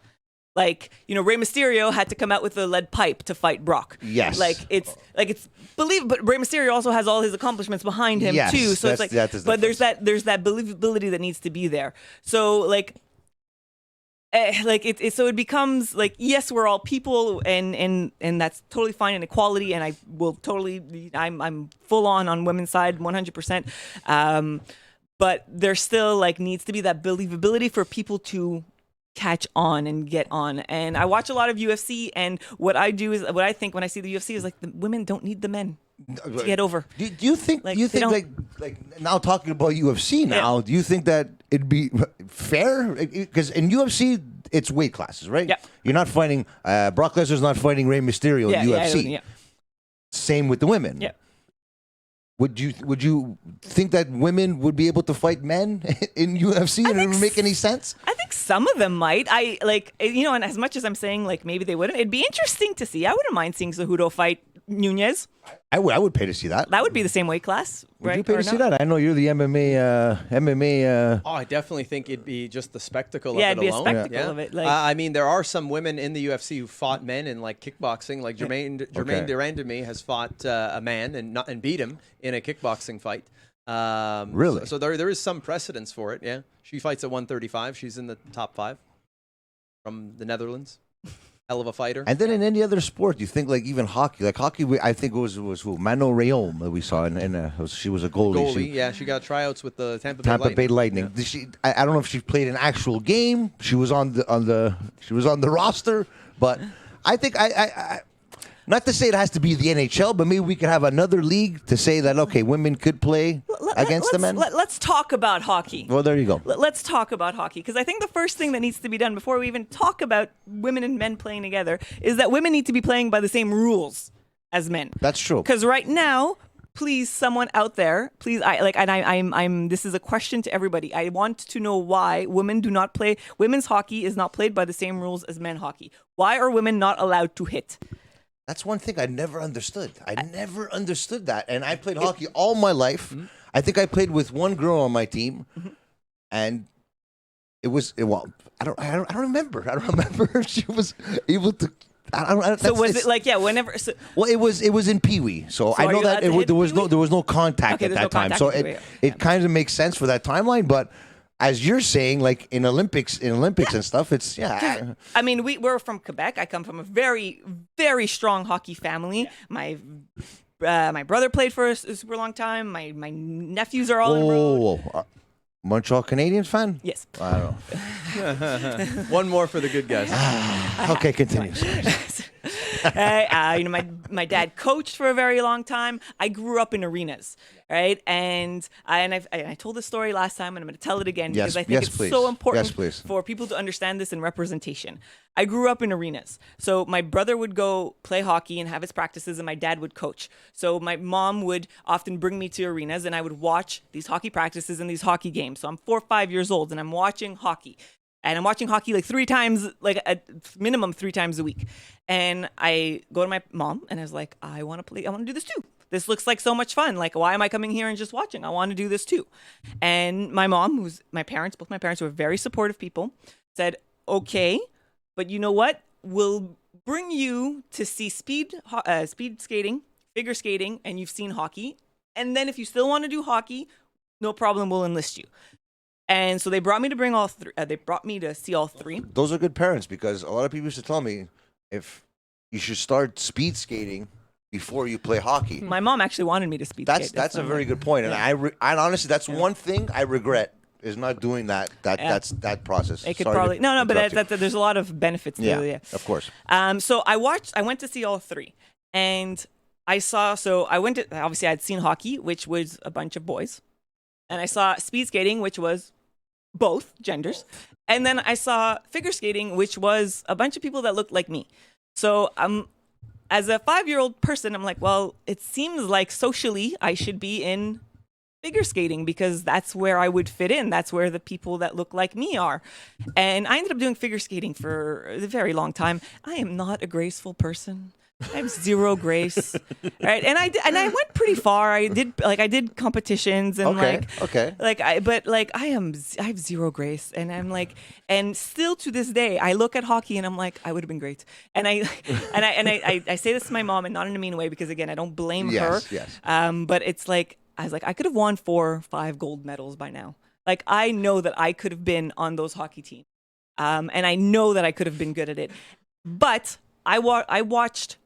Rey Mysterio had to come out with a lead pipe to fight Brock. Yes. It's believable, but Rey Mysterio also has all his accomplishments behind him too. So it's but there's that believability that needs to be there. So so it becomes yes, we're all people and that's totally fine and equality, and I will totally I'm full on women's side 100%. But there still needs to be that believability for people to catch on and get on. And I watch a lot of UFC, and what I think when I see the UFC is the women don't need the men to get over. Do you think now talking about UFC now, do you think that it'd be fair? Because in UFC it's weight classes, right? Yeah. You're not fighting Brock Lesnar's not fighting Rey Mysterio in UFC. Yeah. Same with the women. Yeah. Would you think that women would be able to fight men in UFC and it would make any sense? I think some of them might. And as much as I'm saying maybe they wouldn't, it'd be interesting to see. I wouldn't mind seeing Cejudo fight Nunez. I would pay to see that. That would be the same weight class, right? Would you pay to see that? I know you're the MMA. Oh, I definitely think it'd be just the spectacle of it it'd be alone. a spectacle of it. There are some women in the UFC who fought men in kickboxing. Jermaine Durandamy has fought a man and beat him in a kickboxing fight. Really? So there is some precedence for it. Yeah, she fights at 135. She's in the top 5 from the Netherlands. Hell of a fighter. And then in any other sport, you think like even hockey. Like hockey, I think it was who? Manon Rhéaume that we saw. She was a goalie. She got tryouts with the Tampa Bay Lightning. Yeah. I don't know if she played an actual game. She was on the roster, but I think I not to say it has to be the NHL, but maybe we could have another league to say that okay, women could play against the men. Let's talk about hockey. Well, there you go. Let's talk about hockey, because I think the first thing that needs to be done before we even talk about women and men playing together is that women need to be playing by the same rules as men. That's true. Because right now, please, someone out there, please, this is a question to everybody. I want to know why women's hockey is not played by the same rules as men hockey. Why are women not allowed to hit? That's one thing I never understood. I never understood that. And I played hockey all my life. Mm-hmm. I think I played with one girl on my team, and it was I don't remember. I don't remember if she was able to. Whenever? Well, it was in Pee Wee, so I know that there was no contact at that time. So it kind of makes sense for that timeline, but. As you're saying, like in Olympics and stuff, it's I mean, we're from Quebec. I come from a very, very strong hockey family. Yeah. My brother played for a super long time. My nephews are all enrolled. Montreal Canadiens fan? Yes. I don't know. One more for the good guys. Okay, continue. My dad coached for a very long time. I grew up in arenas, right? And I told this story last time, and I'm going to tell it again because I think it's so important for people to understand this in representation. I grew up in arenas. So my brother would go play hockey and have his practices, and my dad would coach. So my mom would often bring me to arenas, and I would watch these hockey practices and these hockey games. So I'm 4 or 5 years old, and I'm watching hockey. And I'm watching hockey like 3 times, like a minimum 3 times a week. And I go to my mom and I was like, I want to play. I want to do this too. This looks like so much fun. Like, why am I coming here and just watching? I want to do this too. And my mom, both my parents were very supportive people, said, okay, but you know what? We'll bring you to see speed skating, figure skating, and you've seen hockey. And then if you still want to do hockey, no problem, we'll enlist you. And so they brought me to bring all 3. They brought me to see all 3. Those are good parents, because a lot of people used to tell me if you should start speed skating before you play hockey. My mom actually wanted me to speed skate. That's a very good point, and I honestly, that's one thing I regret is not doing that process. It could probably but there's a lot of benefits. Yeah, of course. So I went to see all 3, and obviously I'd seen hockey, which was a bunch of boys, and I saw speed skating, which was both genders. And then I saw figure skating, which was a bunch of people that looked like me. So as a 5-year-old person, I'm like, well, it seems like socially I should be in figure skating because that's where I would fit in. That's where the people that look like me are. And I ended up doing figure skating for a very long time. I am not a graceful person. I have zero grace, right? And I went pretty far. I did competitions and I have zero grace, and I'm like, and still to this day, I look at hockey and I'm like, I would have been great. And I say this to my mom, and not in a mean way, because again, I don't blame her. Yes. But it's like I could have won 4 or 5 gold medals by now. Like, I know that I could have been on those hockey teams, and I know that I could have been good at it. But I watched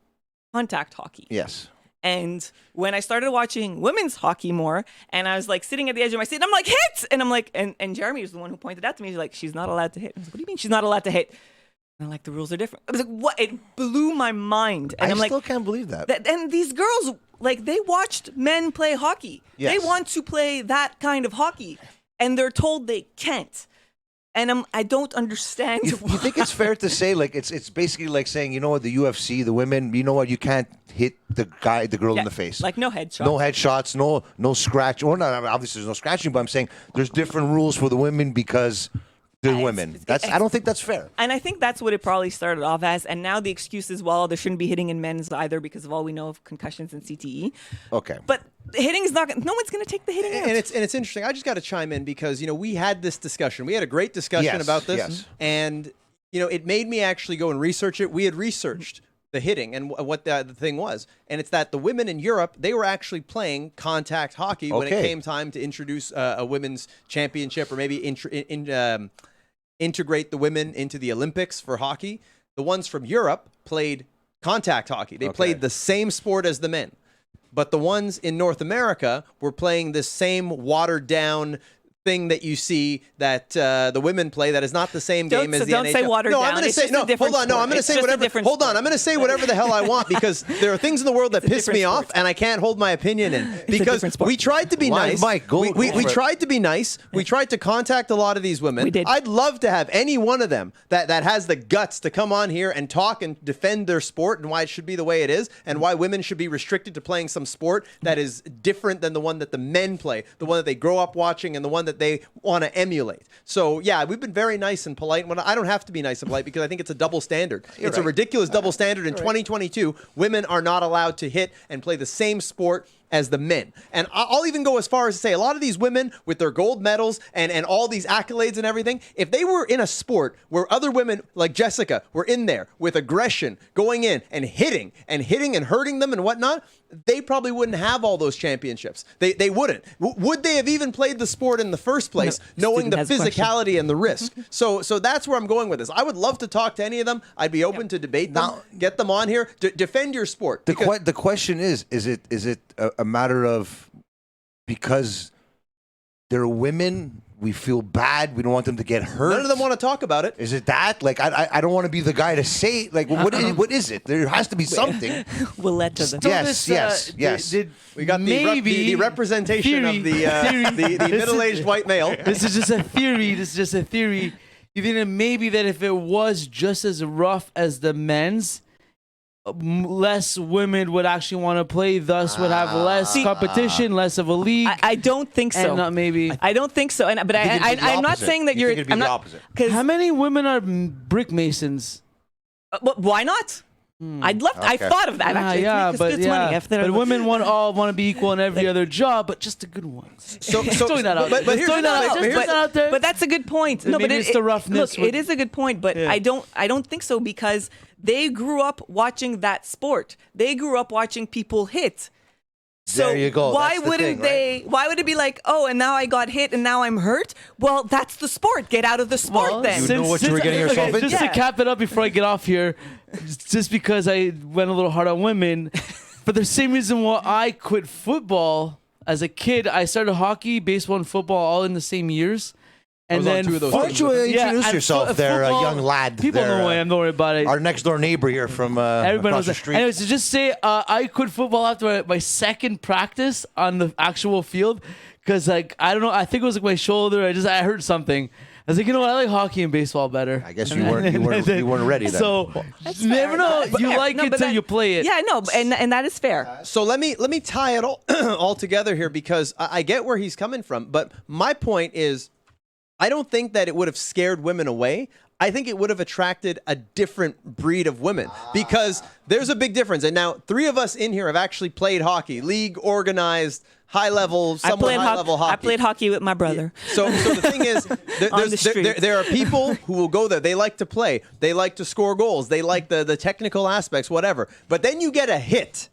contact hockey. Yes. And when I started watching women's hockey more, and I was like sitting at the edge of my seat, and I'm like, hit! And I'm like, and Jeremy was the one who pointed out to me, he's like, she's not allowed to hit. I was like, what do you mean she's not allowed to hit? And I'm like, the rules are different. I was like, what? It blew my mind. And I still can't believe that. And these girls, like, they watched men play hockey. Yes. They want to play that kind of hockey, and they're told they can't. And I don't understand. You think it's fair to say, like, it's basically like saying, you know what, the UFC, the women, you know what, you can't hit the girl in the face. Like, no headshots. No headshots, no scratch. Or not, obviously there's no scratching, but I'm saying there's different rules for the women because they're women. I don't think that's fair. And I think that's what it probably started off as. And now the excuse is, well, there shouldn't be hitting in men's either because of all we know of concussions and CTE. Okay. But hitting is not. No one's going to take the hitting out. And it's interesting. I just got to chime in because we had this discussion. We had a great discussion about this, and it made me actually go and research it. We had researched the hitting and what the thing was, and it's that the women in Europe, they were actually playing contact hockey when it came time to introduce a women's championship, or maybe integrate the women into the Olympics for hockey. the ones from Europe played contact hockey. They played the same sport as the men. But the ones in North America were playing this same watered down thing that you see that the women play that is not the same game as the NHL. Don't say watered down. I'm going to say no. Hold on. No, I'm going to say whatever. Hold on. I'm going to say whatever the hell I want because there are things in the world that piss me off, and I can't hold my opinion in because we tried to be nice. Mike, we tried to be nice. We tried to contact a lot of these women. We did. I'd love to have any one of them that has the guts to come on here and talk and defend their sport and why it should be the way it is and why women should be restricted to playing some sport that is different than the one that the men play, the one that they grow up watching, and the one that they want to emulate. So yeah, we've been very nice and polite. When I don't have to be nice and polite because I think it's a double standard. It's a ridiculous double standard in 2022. Women are not allowed to hit and play the same sport as the men. And I'll even go as far as to say a lot of these women with their gold medals and all these accolades and everything, if they were in a sport where other women like Jessika were in there with aggression, going in and hitting and hurting them and whatnot, they probably wouldn't have all those championships. They wouldn't. Would they have even played the sport in the first place, knowing the physicality and the risk? So that's where I'm going with this. I would love to talk to any of them. I'd be open to debate them, get them on here, defend your sport. The question is it a matter of because they're women, we feel bad, we don't want them to get hurt? None of them want to talk about it. Is it that? Like, I don't want to be the guy to say, like, what is it? There has to be something. We'll let to them. Yes. We got the representation of the middle-aged white male. This is just a theory. You think that maybe that if it was just as rough as the men's, less women would actually want to play, thus would have less competition, less of a league. I don't think so. And not maybe. I don't think so. But I'm not saying that you you're. Think it'd be the opposite. How many women are brick masons? Why not? I'd love. I thought of that actually. But women all want to be equal in every other job, but just the good ones. So throwing that out. But here's out there. But that's a good point. No, maybe but it's the roughness. Look, it is a good point, but I don't think so because they grew up watching that sport. They grew up watching people hit. So there you go. Why wouldn't they? Right? Why would it be like, oh, and now I got hit and now I'm hurt? Well, that's the sport. Get out of the sport then. You know what you were getting yourself into. Just to cap it up before I get off here, just because I went a little hard on women, for the same reason why I quit football as a kid, I started hockey, baseball, and football all in the same years. And then, why don't you introduce yourself there, a young lad? People know who I am. Don't worry about it. Our next door neighbor here from across the street. Anyways, to just say, I quit football after my second practice on the actual field because, like, I don't know. I think it was like my shoulder. I hurt something. I was like, you know what? I like hockey and baseball better. I guess you weren't ready then. So you never know. You like it till you play it. Yeah, no, and that is fair. So let me tie it all together here because I get where he's coming from. But my point is, I don't think that it would have scared women away. I think it would have attracted a different breed of women because there's a big difference. And now 3 of us in here have actually played hockey, league organized, high level, somewhat high level hockey. I played hockey with my brother. So the thing is, there are people who will go there. They like to play. They like to score goals. They like the technical aspects, whatever. But then you get a hit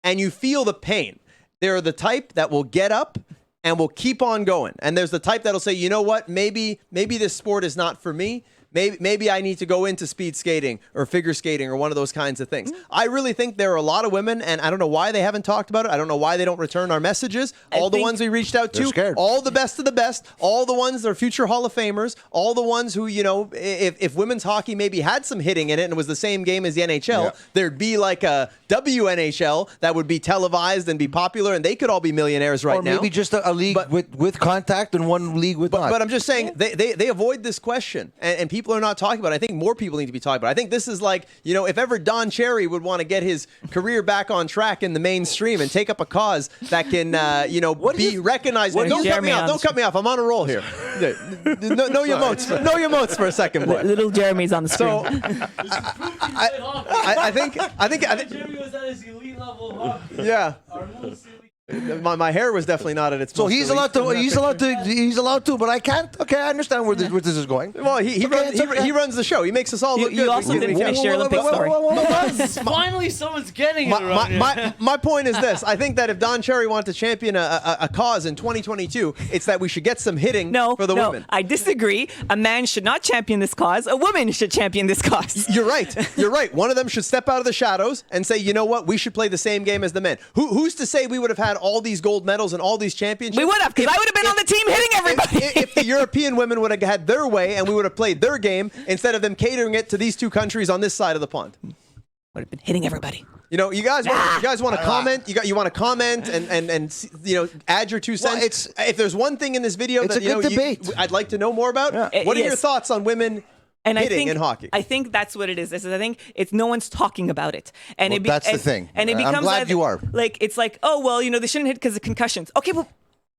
and you feel the pain. They're the type that will get up and will keep on going. And there's the type that'll say, you know what, maybe this sport is not for me. Maybe I need to go into speed skating or figure skating or one of those kinds of things. I really think there are a lot of women, and I don't know why they haven't talked about it. I don't know why they don't return our messages. All the ones we reached out to, all the best of the best, all the ones that are future Hall of Famers, all the ones who, you know, if women's hockey maybe had some hitting in it and it was the same game as the NHL, there'd be like a WNHL that would be televised and be popular, and they could all be millionaires right now. Or maybe just a league with contact and one league with not. But I'm just saying, they avoid this question, and people are not talking about it. I think more people need to be talking about it. I think this is like, you know, if ever Don Cherry would want to get his career back on track in the mainstream and take up a cause that can, be recognized. Don't cut me off. Don't cut me off. I'm on a roll here. Know your moats for a second, boy. Little Jeremy's on the screen. So, I think Jeremy was at his elite level hockey. Yeah. My hair was definitely not at its. So most he's elite allowed to. in that He's picture. allowed to. But I can't. Okay, I understand where this is going. Well, he runs the show. He makes us all look You good. also We didn't can't- finish your Olympic story. Finally, someone's getting it around here. My point is this. I think that if Don Cherry wanted to champion a cause in 2022, it's that we should get some hitting for the women. I disagree. A man should not champion this cause. A woman should champion this cause. You're right. You're right. One of them should step out of the shadows and say, you know what? We should play the same game as the men. Who's to say we would have had all these gold medals and all these championships? We would have, because I would have been on the team hitting everybody. If the European women would have had their way and we would have played their game instead of them catering it to these two countries on this side of the pond. Would have been hitting everybody. You know, you guys want to comment? You want to comment and add your 2 cents. It's- if there's one thing in this video It's that a good debate. I'd like to know more about. What are your Yes. thoughts on women hitting in hockey? I think that's what it is. I think it's no one's talking about it, and Well, that's the thing. And it I'm becomes glad you are. like it's like, oh well, they shouldn't hit because of concussions. Okay, well.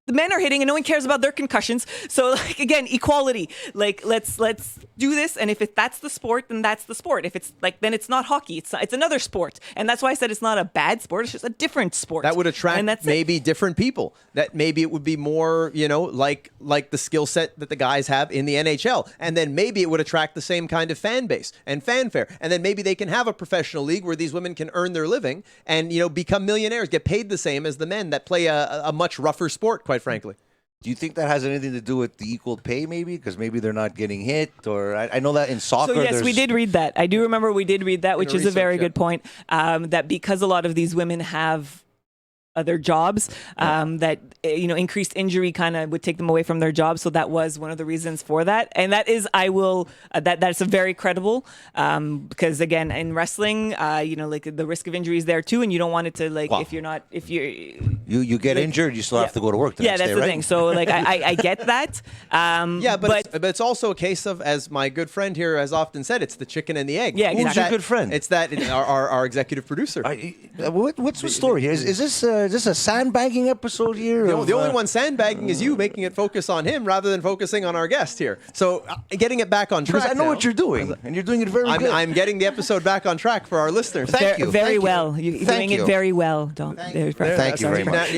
The men are hitting and no one cares about their concussions. So like again, equality. Like let's do this, and if that's the sport, then that's the sport. If it's like then it's not hockey. It's another sport. And that's why I said it's not a bad sport, it's just a different sport. That would attract and that's maybe different people. That maybe it would be more, like the skill set that the guys have in the NHL. And then maybe it would attract the same kind of fan base and fanfare. And then maybe they can have a professional league where these women can earn their living and, become millionaires, get paid the same as the men that play a much rougher sport, quite frankly. Do you think that has anything to do with the equal pay, maybe? Because maybe they're not getting hit, or I know that in soccer. So yes, there's... we did read that. I do remember we did read that, which is a very research, good point. That because a lot of these women have other jobs, that increased injury kind of would take them away from their jobs. So that was one of the reasons for that. And that is, that's a very credible, because again, in wrestling, like the risk of injury is there too, and you don't want it to if you get injured, you still have to go to work. That's day, the right? thing. So like I get that. But it's also a case of, as my good friend here has often said, it's the chicken and the egg. Yeah, Who's exactly. your good friend? It's that our executive producer. What's the story here? Is this a sandbagging episode here? The only one sandbagging is you, making it focus on him rather than focusing on our guest here. So getting it back on track. Because I know now. what you're doing, and you're doing it very good. I'm getting the episode back on track for our listeners. Thank you. Very Thank you. well. You're Thank doing you. it very well, Don. Thank you very much.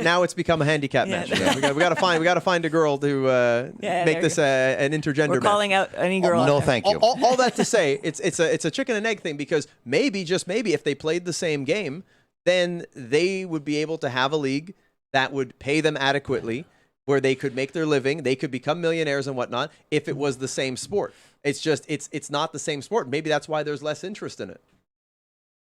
Now it's become a handicap match. We got to find a girl to make this an intergender We're match. calling out any girl. No, out there. thank you. All that to say, it's a chicken and egg thing, because maybe, just maybe, if they played the same game, then they would be able to have a league that would pay them adequately, where they could make their living, they could become millionaires and whatnot, if it was the same sport. It's just it's not the same sport. Maybe that's why there's less interest in it.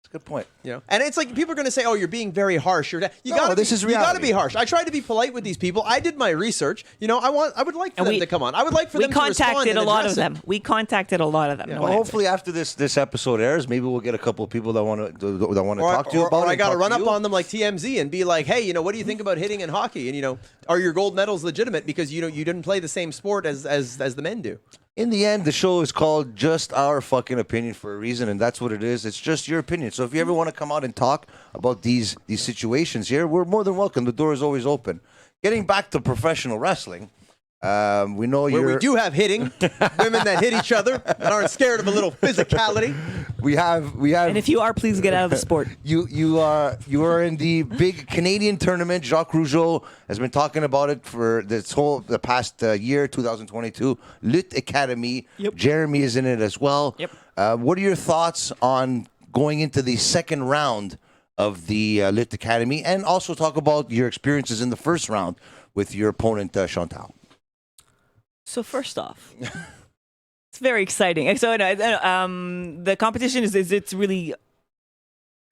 That's a good point. And it's like people are going to say, "Oh, you're being very harsh." You got to reality. be harsh. I tried to be polite with these people. I did my research. I would like for them to come on. I would like for them to respond. We contacted a lot of address it. them. We contacted a lot of them. No Well, answer. hopefully after this episode airs, maybe we'll get a couple of people that want to talk to you about or it. I got to talk run up you. on them like TMZ and be like, "Hey, what do you think about hitting in hockey? And are your gold medals legitimate because you didn't play the same sport as the men do?" In the end, the show is called Just Our Fucking Opinion for a reason, and that's what it is. It's just your opinion. So if you ever want to come out and talk about these situations here, we're more than welcome. The door is always open. Getting back to professional wrestling, we know Where we do have hitting, women that hit each other and aren't scared of a little physicality. We have. And if you are, please get out of the sport. You are in the big Canadian tournament. Jacques Rougeau has been talking about it for the past year, 2022. Lutte Academy. Yep. Jeremy is in it as well. Yep. What are your thoughts on going into the second round of the Lutte Academy, and also talk about your experiences in the first round with your opponent Chantal? So first off, it's very exciting. So the competition it's really.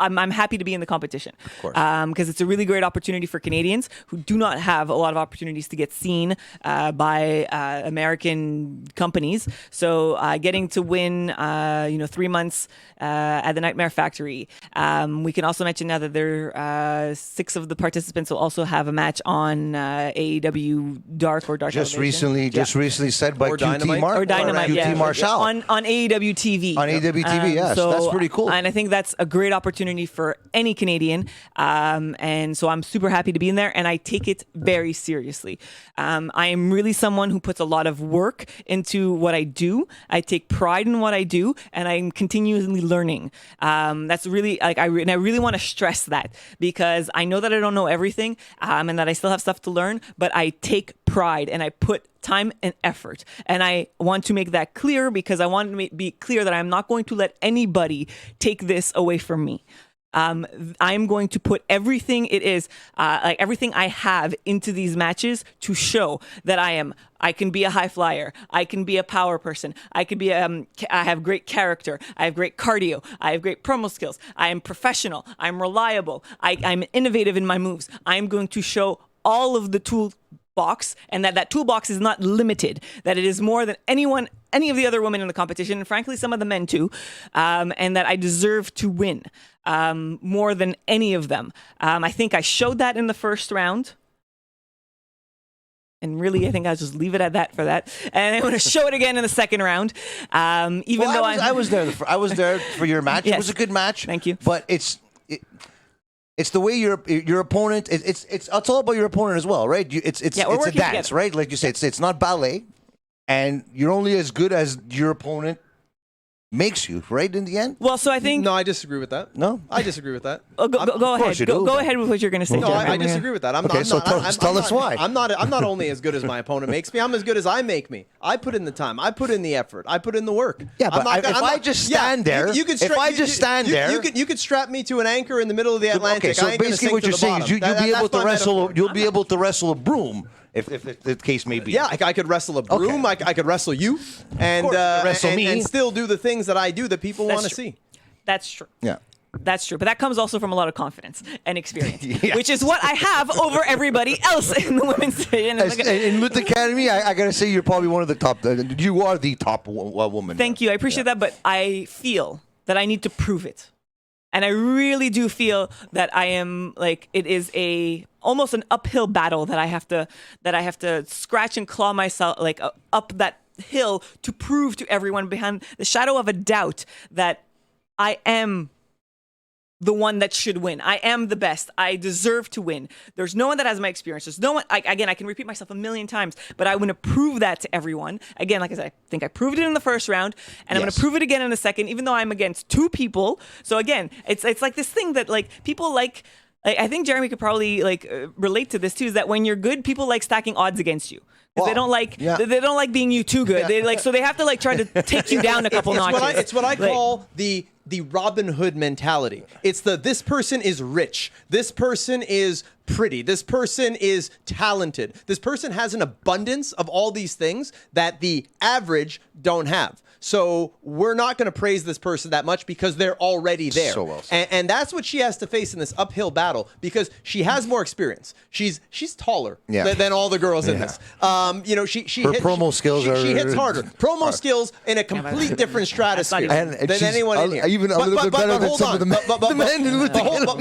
I'm happy to be in the competition, Of course. because it's a really great opportunity for Canadians who do not have a lot of opportunities to get seen by American companies. So getting to win, 3 months at the Nightmare Factory. We can also mention now that there 6 of the participants will also have a match on AEW Dark or Dark. Just Elevation. recently said by Or QT Dynamite. Or Dynamite, QT yeah. Marshall on AEW TV. on AEW TV. Yes, So, that's pretty cool. And I think that's a great opportunity opportunity for any Canadian. And so I'm super happy to be in there, and I take it very seriously. I am really someone who puts a lot of work into what I do. I take pride in what I do, and I'm continually learning. That's really like I really want to stress that, because I know that I don't know everything, and that I still have stuff to learn, but I take pride and I put time and effort. And I want to make that clear, because I want to be clear that I'm not going to let anybody take this away from me. I'm going to put everything it is, like everything I have into these matches to show that I can be a high flyer. I can be a power person. I have great character. I have great cardio. I have great promo skills. I am professional. I'm reliable. I'm innovative in my moves. I'm going to show all of the toolbox, and that toolbox is not limited, that it is more than any of the other women in the competition, and frankly, some of the men too, and that I deserve to win more than any of them. I think I showed that in the first round. And really, I think I'll just leave it at that for that. And I'm going to show it again in the second round. I was there. I was there for your match. Yes. It was a good match. Thank you. But it's the way your opponent. It's all about your opponent as well, right? It's a working dance, together. right? Like you said, it's not ballet, and you're only as good as your opponent makes you, right? In the end. Well, so I think No, I disagree with that. No? I disagree with that. go Of course ahead. you do. Go ahead with what you're going to say. No, Jeremy. I disagree with that. Tell us why. I'm not only as good as my opponent makes me. I'm as good as I make me. I put in the time. I put in the effort. I put in the work. Yeah, but if I just stand there, you could you could strap me to an anchor in the middle of the Atlantic. Okay, so I ain't gonna basically sink what to you're the saying is bottom. you'll be able That's to my wrestle. metaphor. You'll be able to wrestle a broom if the case may be. Yeah, I could wrestle a broom. Okay. I could wrestle you, and course, you could wrestle me. and still do the things that I do that people That's want to true. see. That's true. Yeah. That's true. But that comes also from a lot of confidence and experience, Yes. which is what I have over everybody else in the women's division. In Youth Academy, I gotta say you're probably one of the top. You are the top woman. Thank you. I appreciate that, but I feel that I need to prove it. And I really do feel that I am like it is almost an uphill battle that I have to scratch and claw myself like up that hill to prove to everyone behind the shadow of a doubt that I am the one that should win. I am the best. I deserve to win. There's no one that has my experience. There's no one. Again, I can repeat myself a million times, but I want to prove that to everyone. Again, like I said, I think I proved it in the first round, and I'm going to prove it again in the second, even though I'm against two people. So again, it's like this thing that like people like. I think Jeremy could probably relate to this too. Is that when you're good, people like stacking odds against you. They don't like they don't like being you too good. They so they have to try to take you down a couple notches. It's what I call the Robin Hood mentality. It's this person is rich. This person is pretty. This person is talented. This person has an abundance of all these things that the average don't have. So we're not going to praise this person that much because they're already there. So well said. And that's what she has to face in this uphill battle because she has more experience. She's taller than all the girls in this. She Her promo skills she hits harder. Promo skills in a complete different stratosphere And than anyone in here. Even a little bit better than some of the men. But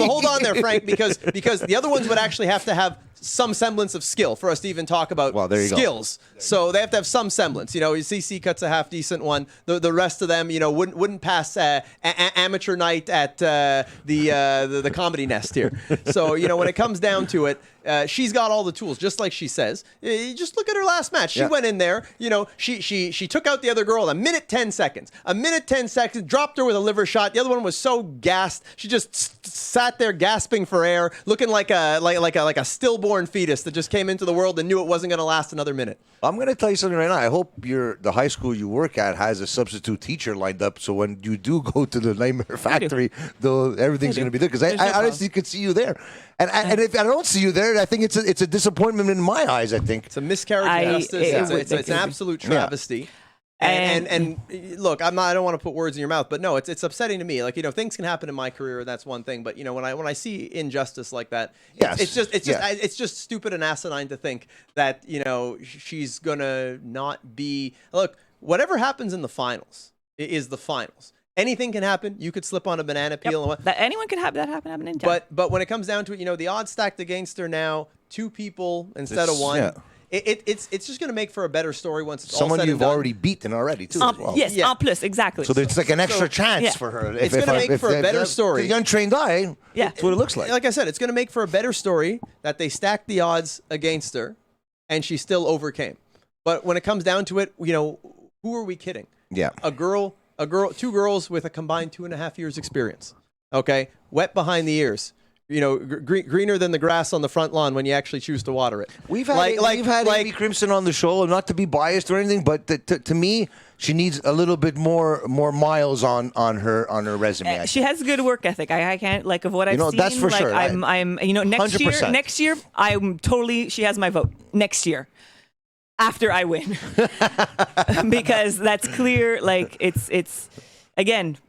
hold on there, Frank, because the other ones would actually have to have some semblance of skill for us to even talk about skills. So they have to have some semblance. CC Cut's a half decent one. The rest of them, wouldn't pass amateur night at the Comedy Nest here. So when it comes down to it, she's got all the tools, just like she says. You just look at her last match. She went in there. She took out the other girl in a minute 10 seconds. A minute 10 seconds, dropped her with a liver shot. The other one was so gassed, she just sat there gasping for air, looking like a stillborn fetus that just came into the world and knew it wasn't going to last another minute. I'm going to tell you something right now. I hope the high school you work at has a substitute teacher lined up, so when you do go to the Nightmare Factory, everything's going to be there. Because I honestly could see you there, and if I don't see you there, I think it's a disappointment in my eyes. I think it's a miscarriage of justice. It's an absolute travesty. And look, I don't want to put words in your mouth, but no, it's upsetting to me. Things can happen in my career, and that's one thing. But when I see injustice like that, it's just stupid and asinine to think that she's gonna not be. Look, whatever happens in the finals is the finals. Anything can happen. You could slip on a banana peel. That anyone could have that happen in time. But when it comes down to it, the odds stacked against her now, two people instead of one. it's just going to make for a better story once it's all Someone said you've and done. already beaten already too. As well. Yes, Yeah. en plus, exactly. So it's like an extra chance yeah. for her. It's gonna make for a better story. The untrained eye. Yeah. That's what it looks like. Like I said, it's going to make for a better story that they stacked the odds against her, and she still overcame. But when it comes down to it, who are we kidding? Yeah. Two girls with a combined 2.5 years experience. Okay, wet behind the ears. Greener than the grass on the front lawn when you actually choose to water it. We've had Amy Crimson on the show, not to be biased or anything, but to me, she needs a little bit more miles on her resume. She has good work ethic. I can't of what I've seen. That's for like, sure. I'm next 100%. Next year I'm totally. She has my vote next year. After I win, because that's clear. Like it's again,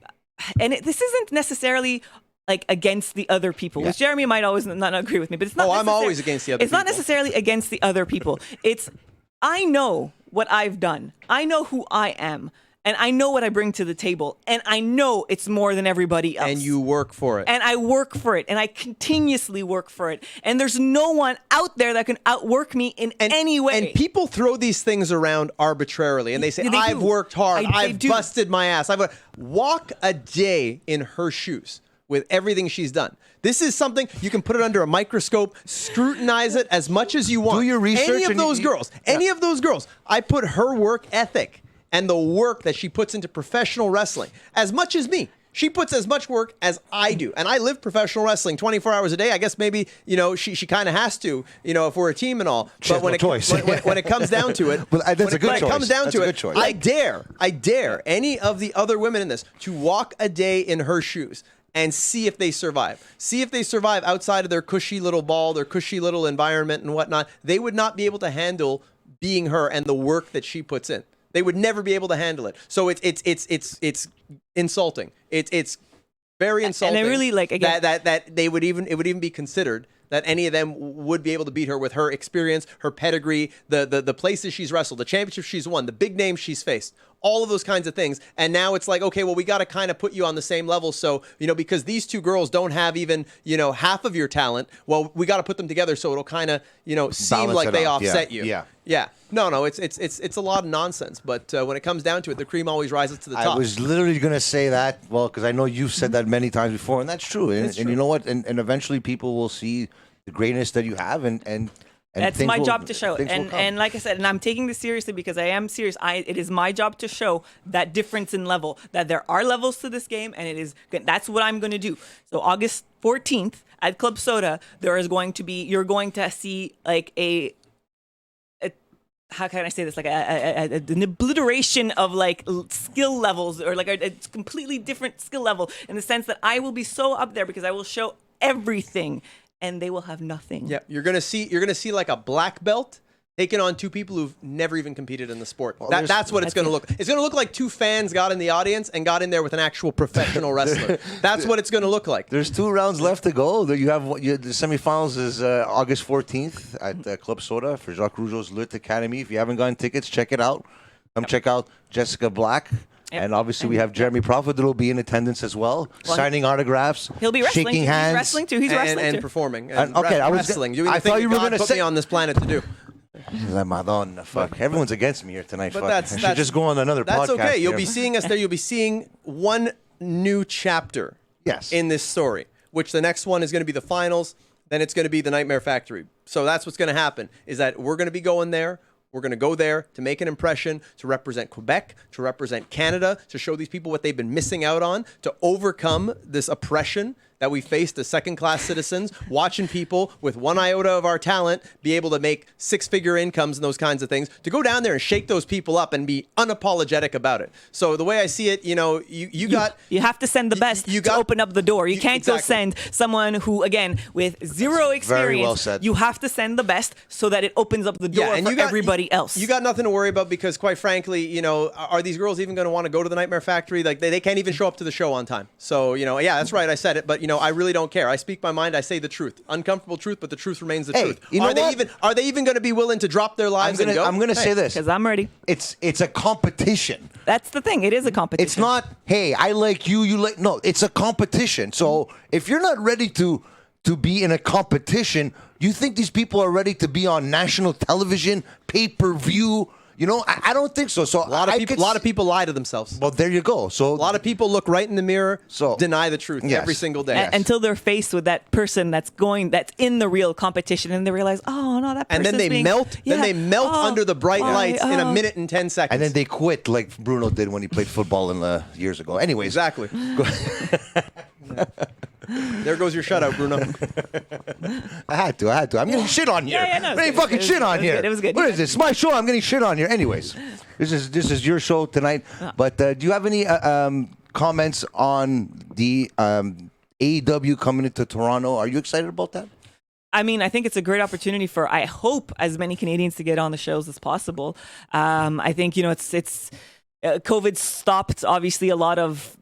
and this isn't necessarily like against the other people. Which Jeremy might always not agree with me, but it's not. I'm always against the other. It's not necessarily against the other people. It's I know what I've done. I know who I am. And I know what I bring to the table. And I know it's more than everybody else. And you work for it. And I work for it. And I continuously work for it. And there's no one out there that can outwork me in any way. And people throw these things around arbitrarily. And they say, I've worked hard. I've busted my ass. Walk a day in her shoes with everything she's done. This is something you can put it under a microscope, scrutinize it as much as you want. Do your research. Any of those girls, I put her work ethic and the work that she puts into professional wrestling as much as me. She puts as much work as I do. And I live professional wrestling 24 hours a day. I guess maybe, she kind of has to, if we're a team and all. She But when it comes down to it, that's a good choice. When it comes down to it, choice. I dare any of the other women in this to walk a day in her shoes and see if they survive. See if they survive outside of their cushy little ball, their cushy little environment and whatnot. They would not be able to handle being her and the work that she puts in. They would never be able to handle it. So it's insulting. It's very insulting. And I really again that it would even be considered that any of them would be able to beat her with her experience, her pedigree, the places she's wrestled, the championships she's won, the big names she's faced, all of those kinds of things. And now it's like, okay, well, we got to kind of put you on the same level. So, because these two girls don't have even, half of your talent, well, we got to put them together so it'll kind of, seem Balance like they out. offset you. Yeah. No, it's a lot of nonsense. But when it comes down to it, the cream always rises to the top. I was literally going to say that, because I know you've said that many times before, and that's true. And you know what? And eventually people will see the greatness that you have, and that's my job to show it. And like I said, and I'm taking this seriously because I am serious. It is my job to show that difference in level, that there are levels to this game, and that's what I'm going to do. So August 14th at Club Soda, you're going to see like how can I say this? Like an obliteration of like skill levels, or like a completely different skill level, in the sense that I will be so up there because I will show everything. And they will have nothing. Yeah, you're gonna see like a black belt taking on two people who've never even competed in the sport. Well, that's what it's gonna look. It's gonna look like two fans got in the audience and got in there with an actual professional wrestler. That's what it's gonna look like. There's 2 rounds left to go. You have the semifinals is August 14th at Club Soda for Jacques Rougeau's Lutte Academy. If you haven't gotten tickets, check it out. Come check out Jessika Black. Yep. And obviously, we have Jeremy Prophet that will be in attendance as well, signing autogrades. He'll be wrestling. Shaking hands. He's wrestling too. He's wrestling and too. performing. Wrestling. I thought you were going to put me on this planet to do. La Madonna, fuck. Everyone's against me here tonight. But I should just go on another podcast. That's okay. You'll here. be seeing us there. You'll be seeing one new chapter. Yes. In this story, which the next one is going to be the finals. Then it's going to be the Nightmare Factory. So that's what's going to happen. Is that we're going to be going there. We're going to go there to make an impression, to represent Quebec, to represent Canada, to show these people what they've been missing out on, to overcome this oppression that we faced as second-class citizens, watching people with one iota of our talent be able to make 6-figure incomes and those kinds of things, to go down there and shake those people up and be unapologetic about it. So the way I see it, you have to send the best to open up the door. You can't go send someone who, again, with zero experience. Very well said. You have to send the best so that it opens up the door for everybody else. You got nothing to worry about because, quite frankly, are these girls even going to want to go to the Nightmare Factory? Like they can't even show up to the show on time. So yeah, that's right. I said it, but I really don't care. I speak my mind. I say the truth. Uncomfortable truth, but the truth remains the truth. Are they even going to be willing to drop their lives and go? I'm going to say this. Because I'm ready. It's a competition. That's the thing. It is a competition. It's not, hey, I like you, you like... No, it's a competition. So if you're not ready to to be in a competition. Do you think these people are ready to be on national television, pay-per-view? You know, I don't think so. So A lot of people lie to themselves. Well, there you go. So A lot of people look right in the mirror, deny the truth Yes. every single day. Until they're faced with that person that's in the real competition, and they realize, oh no, that person. And then they melt. Then they melt under the bright lights in a minute and 10 seconds. and then they quit like Bruno did when he played football years ago. Anyways, exactly. There goes your shutout, Bruno. I had to. I'm getting shit on here. Yeah, no, there ain't fucking shit on here. It was good. What is this? My show. I'm getting shit on here. Anyways, this is your show tonight. But do you have any comments on the AEW coming into Toronto? Are you excited about that? I mean, I think it's a great opportunity for, I hope, as many Canadians to get on the shows as possible. I think, it's COVID stopped, obviously, a lot of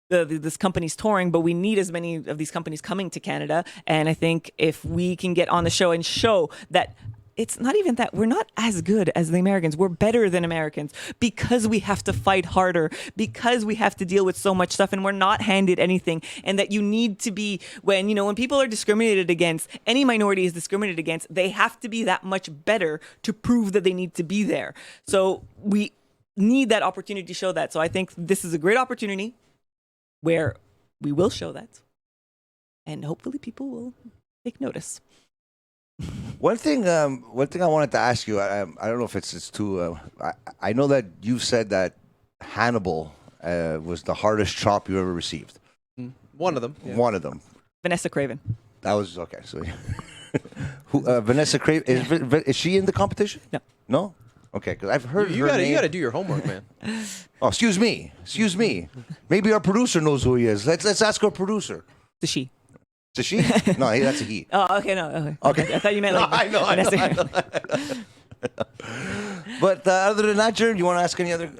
this company's touring, but we need as many of these companies coming to Canada. And I think if we can get on the show and show that it's not even that we're not as good as the Americans, we're better than Americans because we have to fight harder, because we have to deal with so much stuff and we're not handed anything. And that you need to be, when people are discriminated against, any minority is discriminated against, they have to be that much better to prove that they need to be there. So we need that opportunity to show that. So I think this is a great opportunity where we will show that, and hopefully people will take notice. One thing I wanted to ask you, I don't know if it's too. I know that you said that Hannibal was the hardest chop you ever received. One of them. Yeah. One of them. Vanessa Craven. That was okay. So, Vanessa Craven is she in the competition? No. No. Okay, because I've heard You her gotta, name. you got to do your homework, man. Oh, excuse me. Maybe our producer knows who he is. Let's ask our producer. It's a she. It's a she? No, that's a he. Oh, okay, no. Okay. I thought you meant like. I know. But other than that, Jared, you want to ask any other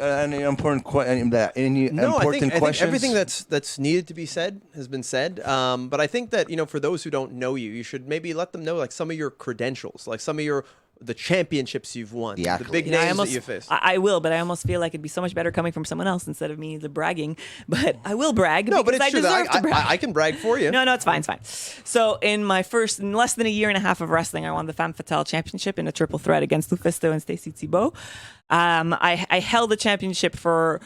important questions? I think everything that's needed to be said has been said. But I think that for those who don't know you, you should maybe let them know like some of your credentials, like some of the championships you've won, the big names that you faced. I will, but I almost feel like it'd be so much better coming from someone else instead of me bragging. But I will brag. No, but it's I true deserve to brag. I can brag for you. No, it's fine. So in less than a year and a half of wrestling, I won the Femme Fatale Championship in a triple threat against Lufisto and Stacy Thibault. I held the championship for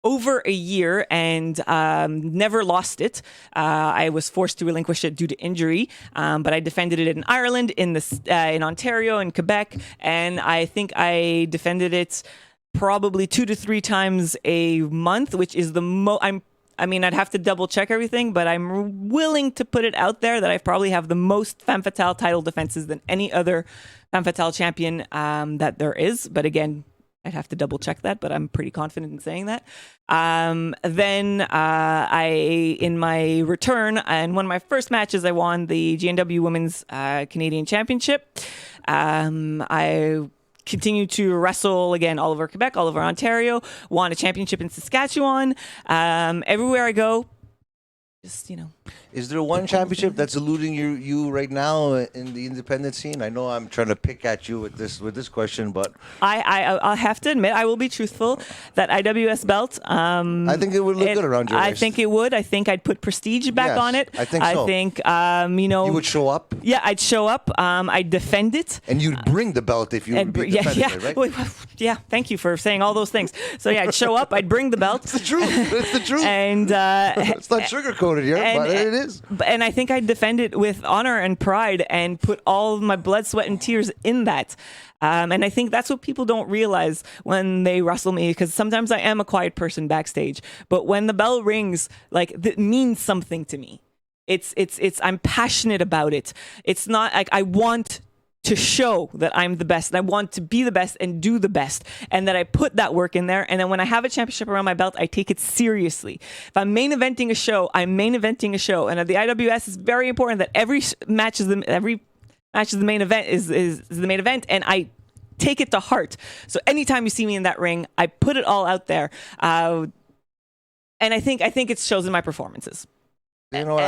over a year and never lost it. I was forced to relinquish it due to injury, but I defended it in Ireland, in Ontario, in Quebec, and I think I defended it probably 2 to 3 times a month, which is the most. I'd have to double check everything, but I'm willing to put it out there that I probably have the most Femme Fatale title defenses than any other Femme Fatale champion that there is. But again, I'd have to double check that, but I'm pretty confident in saying that. Then in my return, and one of my first matches, I won the GNW Women's Canadian Championship. I continued to wrestle again all over Quebec, all over Ontario, won a championship in Saskatchewan. Everywhere I go, just, Is there one championship that's eluding you right now in the independent scene? I know I'm trying to pick at you with this question, but I'll have to admit, I will be truthful, that IWS belt. I think it would look good around your waist. I think it would. I think I'd put prestige back on it. I think so. I think you would show up. Yeah, I'd show up. I'd defend it. And you'd bring the belt if you would be defending it, right? Wait, yeah, thank you for saying all those things. So yeah, I'd show up. I'd bring the belt. It's the truth. It's the truth. And it's not sugarcoated here, but it is. And I think I'd defend it with honor and pride and put all of my blood, sweat, and tears in that. And I think that's what people don't realize when they wrestle me, because sometimes I am a quiet person backstage. But when the bell rings, like, that means something to me. It's I'm passionate about it. It's not like I want to show that I'm the best, and I want to be the best and do the best, and that I put that work in there. And then when I have a championship around my belt, I take it seriously. If I'm main eventing a show, I'm main eventing a show. And at the IWS, it's very important that every match is the main event is the main event, and I take it to heart. So anytime you see me in that ring, I put it all out there, and I think it shows in my performances. You know,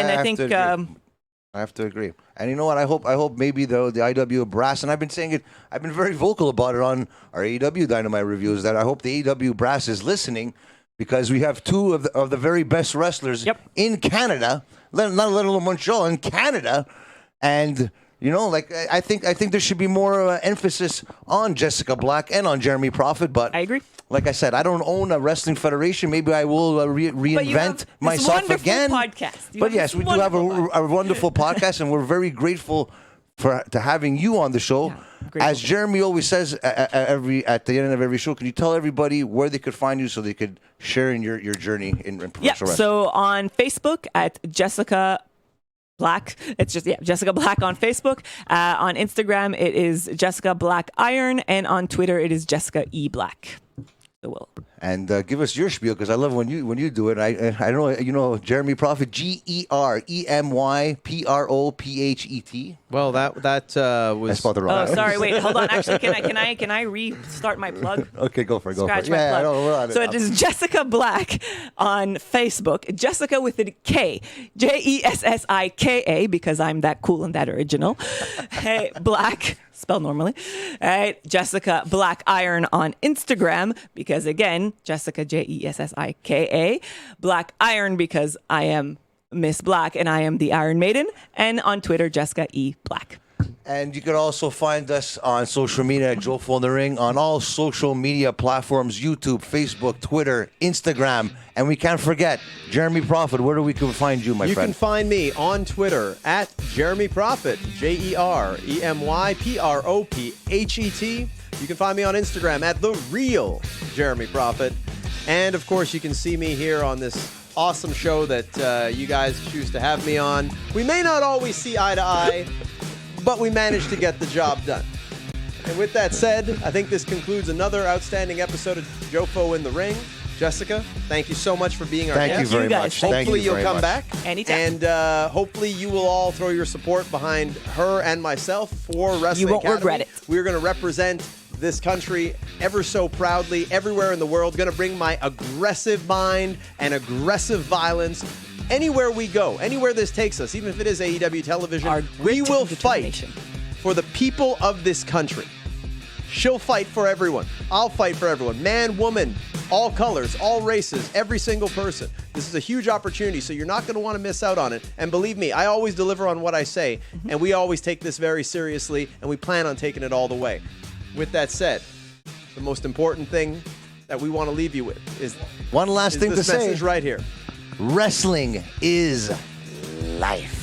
I have to agree. And you know what? I hope maybe the IW brass, and I've been saying it, I've been very vocal about it on our AEW Dynamite reviews, that I hope the AEW brass is listening, because we have 2 of the very best wrestlers in Canada not let alone Montreal, in Canada. And like I think there should be more emphasis on Jessika Black and on Jeremy Prophet. But I agree. Like I said, I don't own a wrestling federation. Maybe I will reinvent myself again. Podcast. But yes, we do have a wonderful podcast, and we're very grateful to having you on the show. Yeah, As Jeremy always says at the end of every show, can you tell everybody where they could find you so they could share in your journey in professional wrestling? So on Facebook at Jessika Black. It's just Jessika Black on Facebook. On Instagram it is Jessika Black Iron, and on Twitter it is Jessika E Black. So and give us your spiel, because I love when you do it. I know Jeremy Prophet, GeremyProphet. Well, that was. I spelled it wrong. Oh, sorry. Wait, hold on. Actually, can I restart my plug? Okay, go for it. Scratch my plug. I know, we're on it. So it is Jessika Black on Facebook. Jessica with a K, Jessika, because I'm that cool and that original. Hey, Black. Spelled normally. All right. Jessika Black Iron on Instagram, because again, Jessica, Jessika. Black Iron, because I am Miss Black and I am the Iron Maiden. And on Twitter, Jessika E Black. And you can also find us on social media at Jofo in the Ring, on all social media platforms, YouTube, Facebook, Twitter, Instagram. And we can't forget, Jeremy Prophet, where do we can find you, my friend? You can find me on Twitter at Jeremy Prophet, JeremyProphet. You can find me on Instagram at The Real Jeremy Prophet. And, of course, you can see me here on this awesome show that you guys choose to have me on. We may not always see eye to eye, but we managed to get the job done. And with that said, I think this concludes another outstanding episode of Jofo in the Ring. Jessika, thank you so much for being our guest. Thank you very much. Hopefully you'll come back. Anytime. And hopefully you will all throw your support behind her and myself for Wrestling You won't Academy. regret it. We're going to represent this country ever so proudly everywhere in the world. Going to bring my aggressive mind and aggressive violence anywhere we go, anywhere this takes us, even if it is AEW television. We will fight for the people of this country. She'll fight for everyone. I'll fight for everyone. Man, woman, all colors, all races, every single person. This is a huge opportunity, so you're not going to want to miss out on it. And believe me, I always deliver on what I say, and we always take this very seriously, and we plan on taking it all the way. With that said, the most important thing that we want to leave you with is one last thing to this say. message right here. Wrestling is life.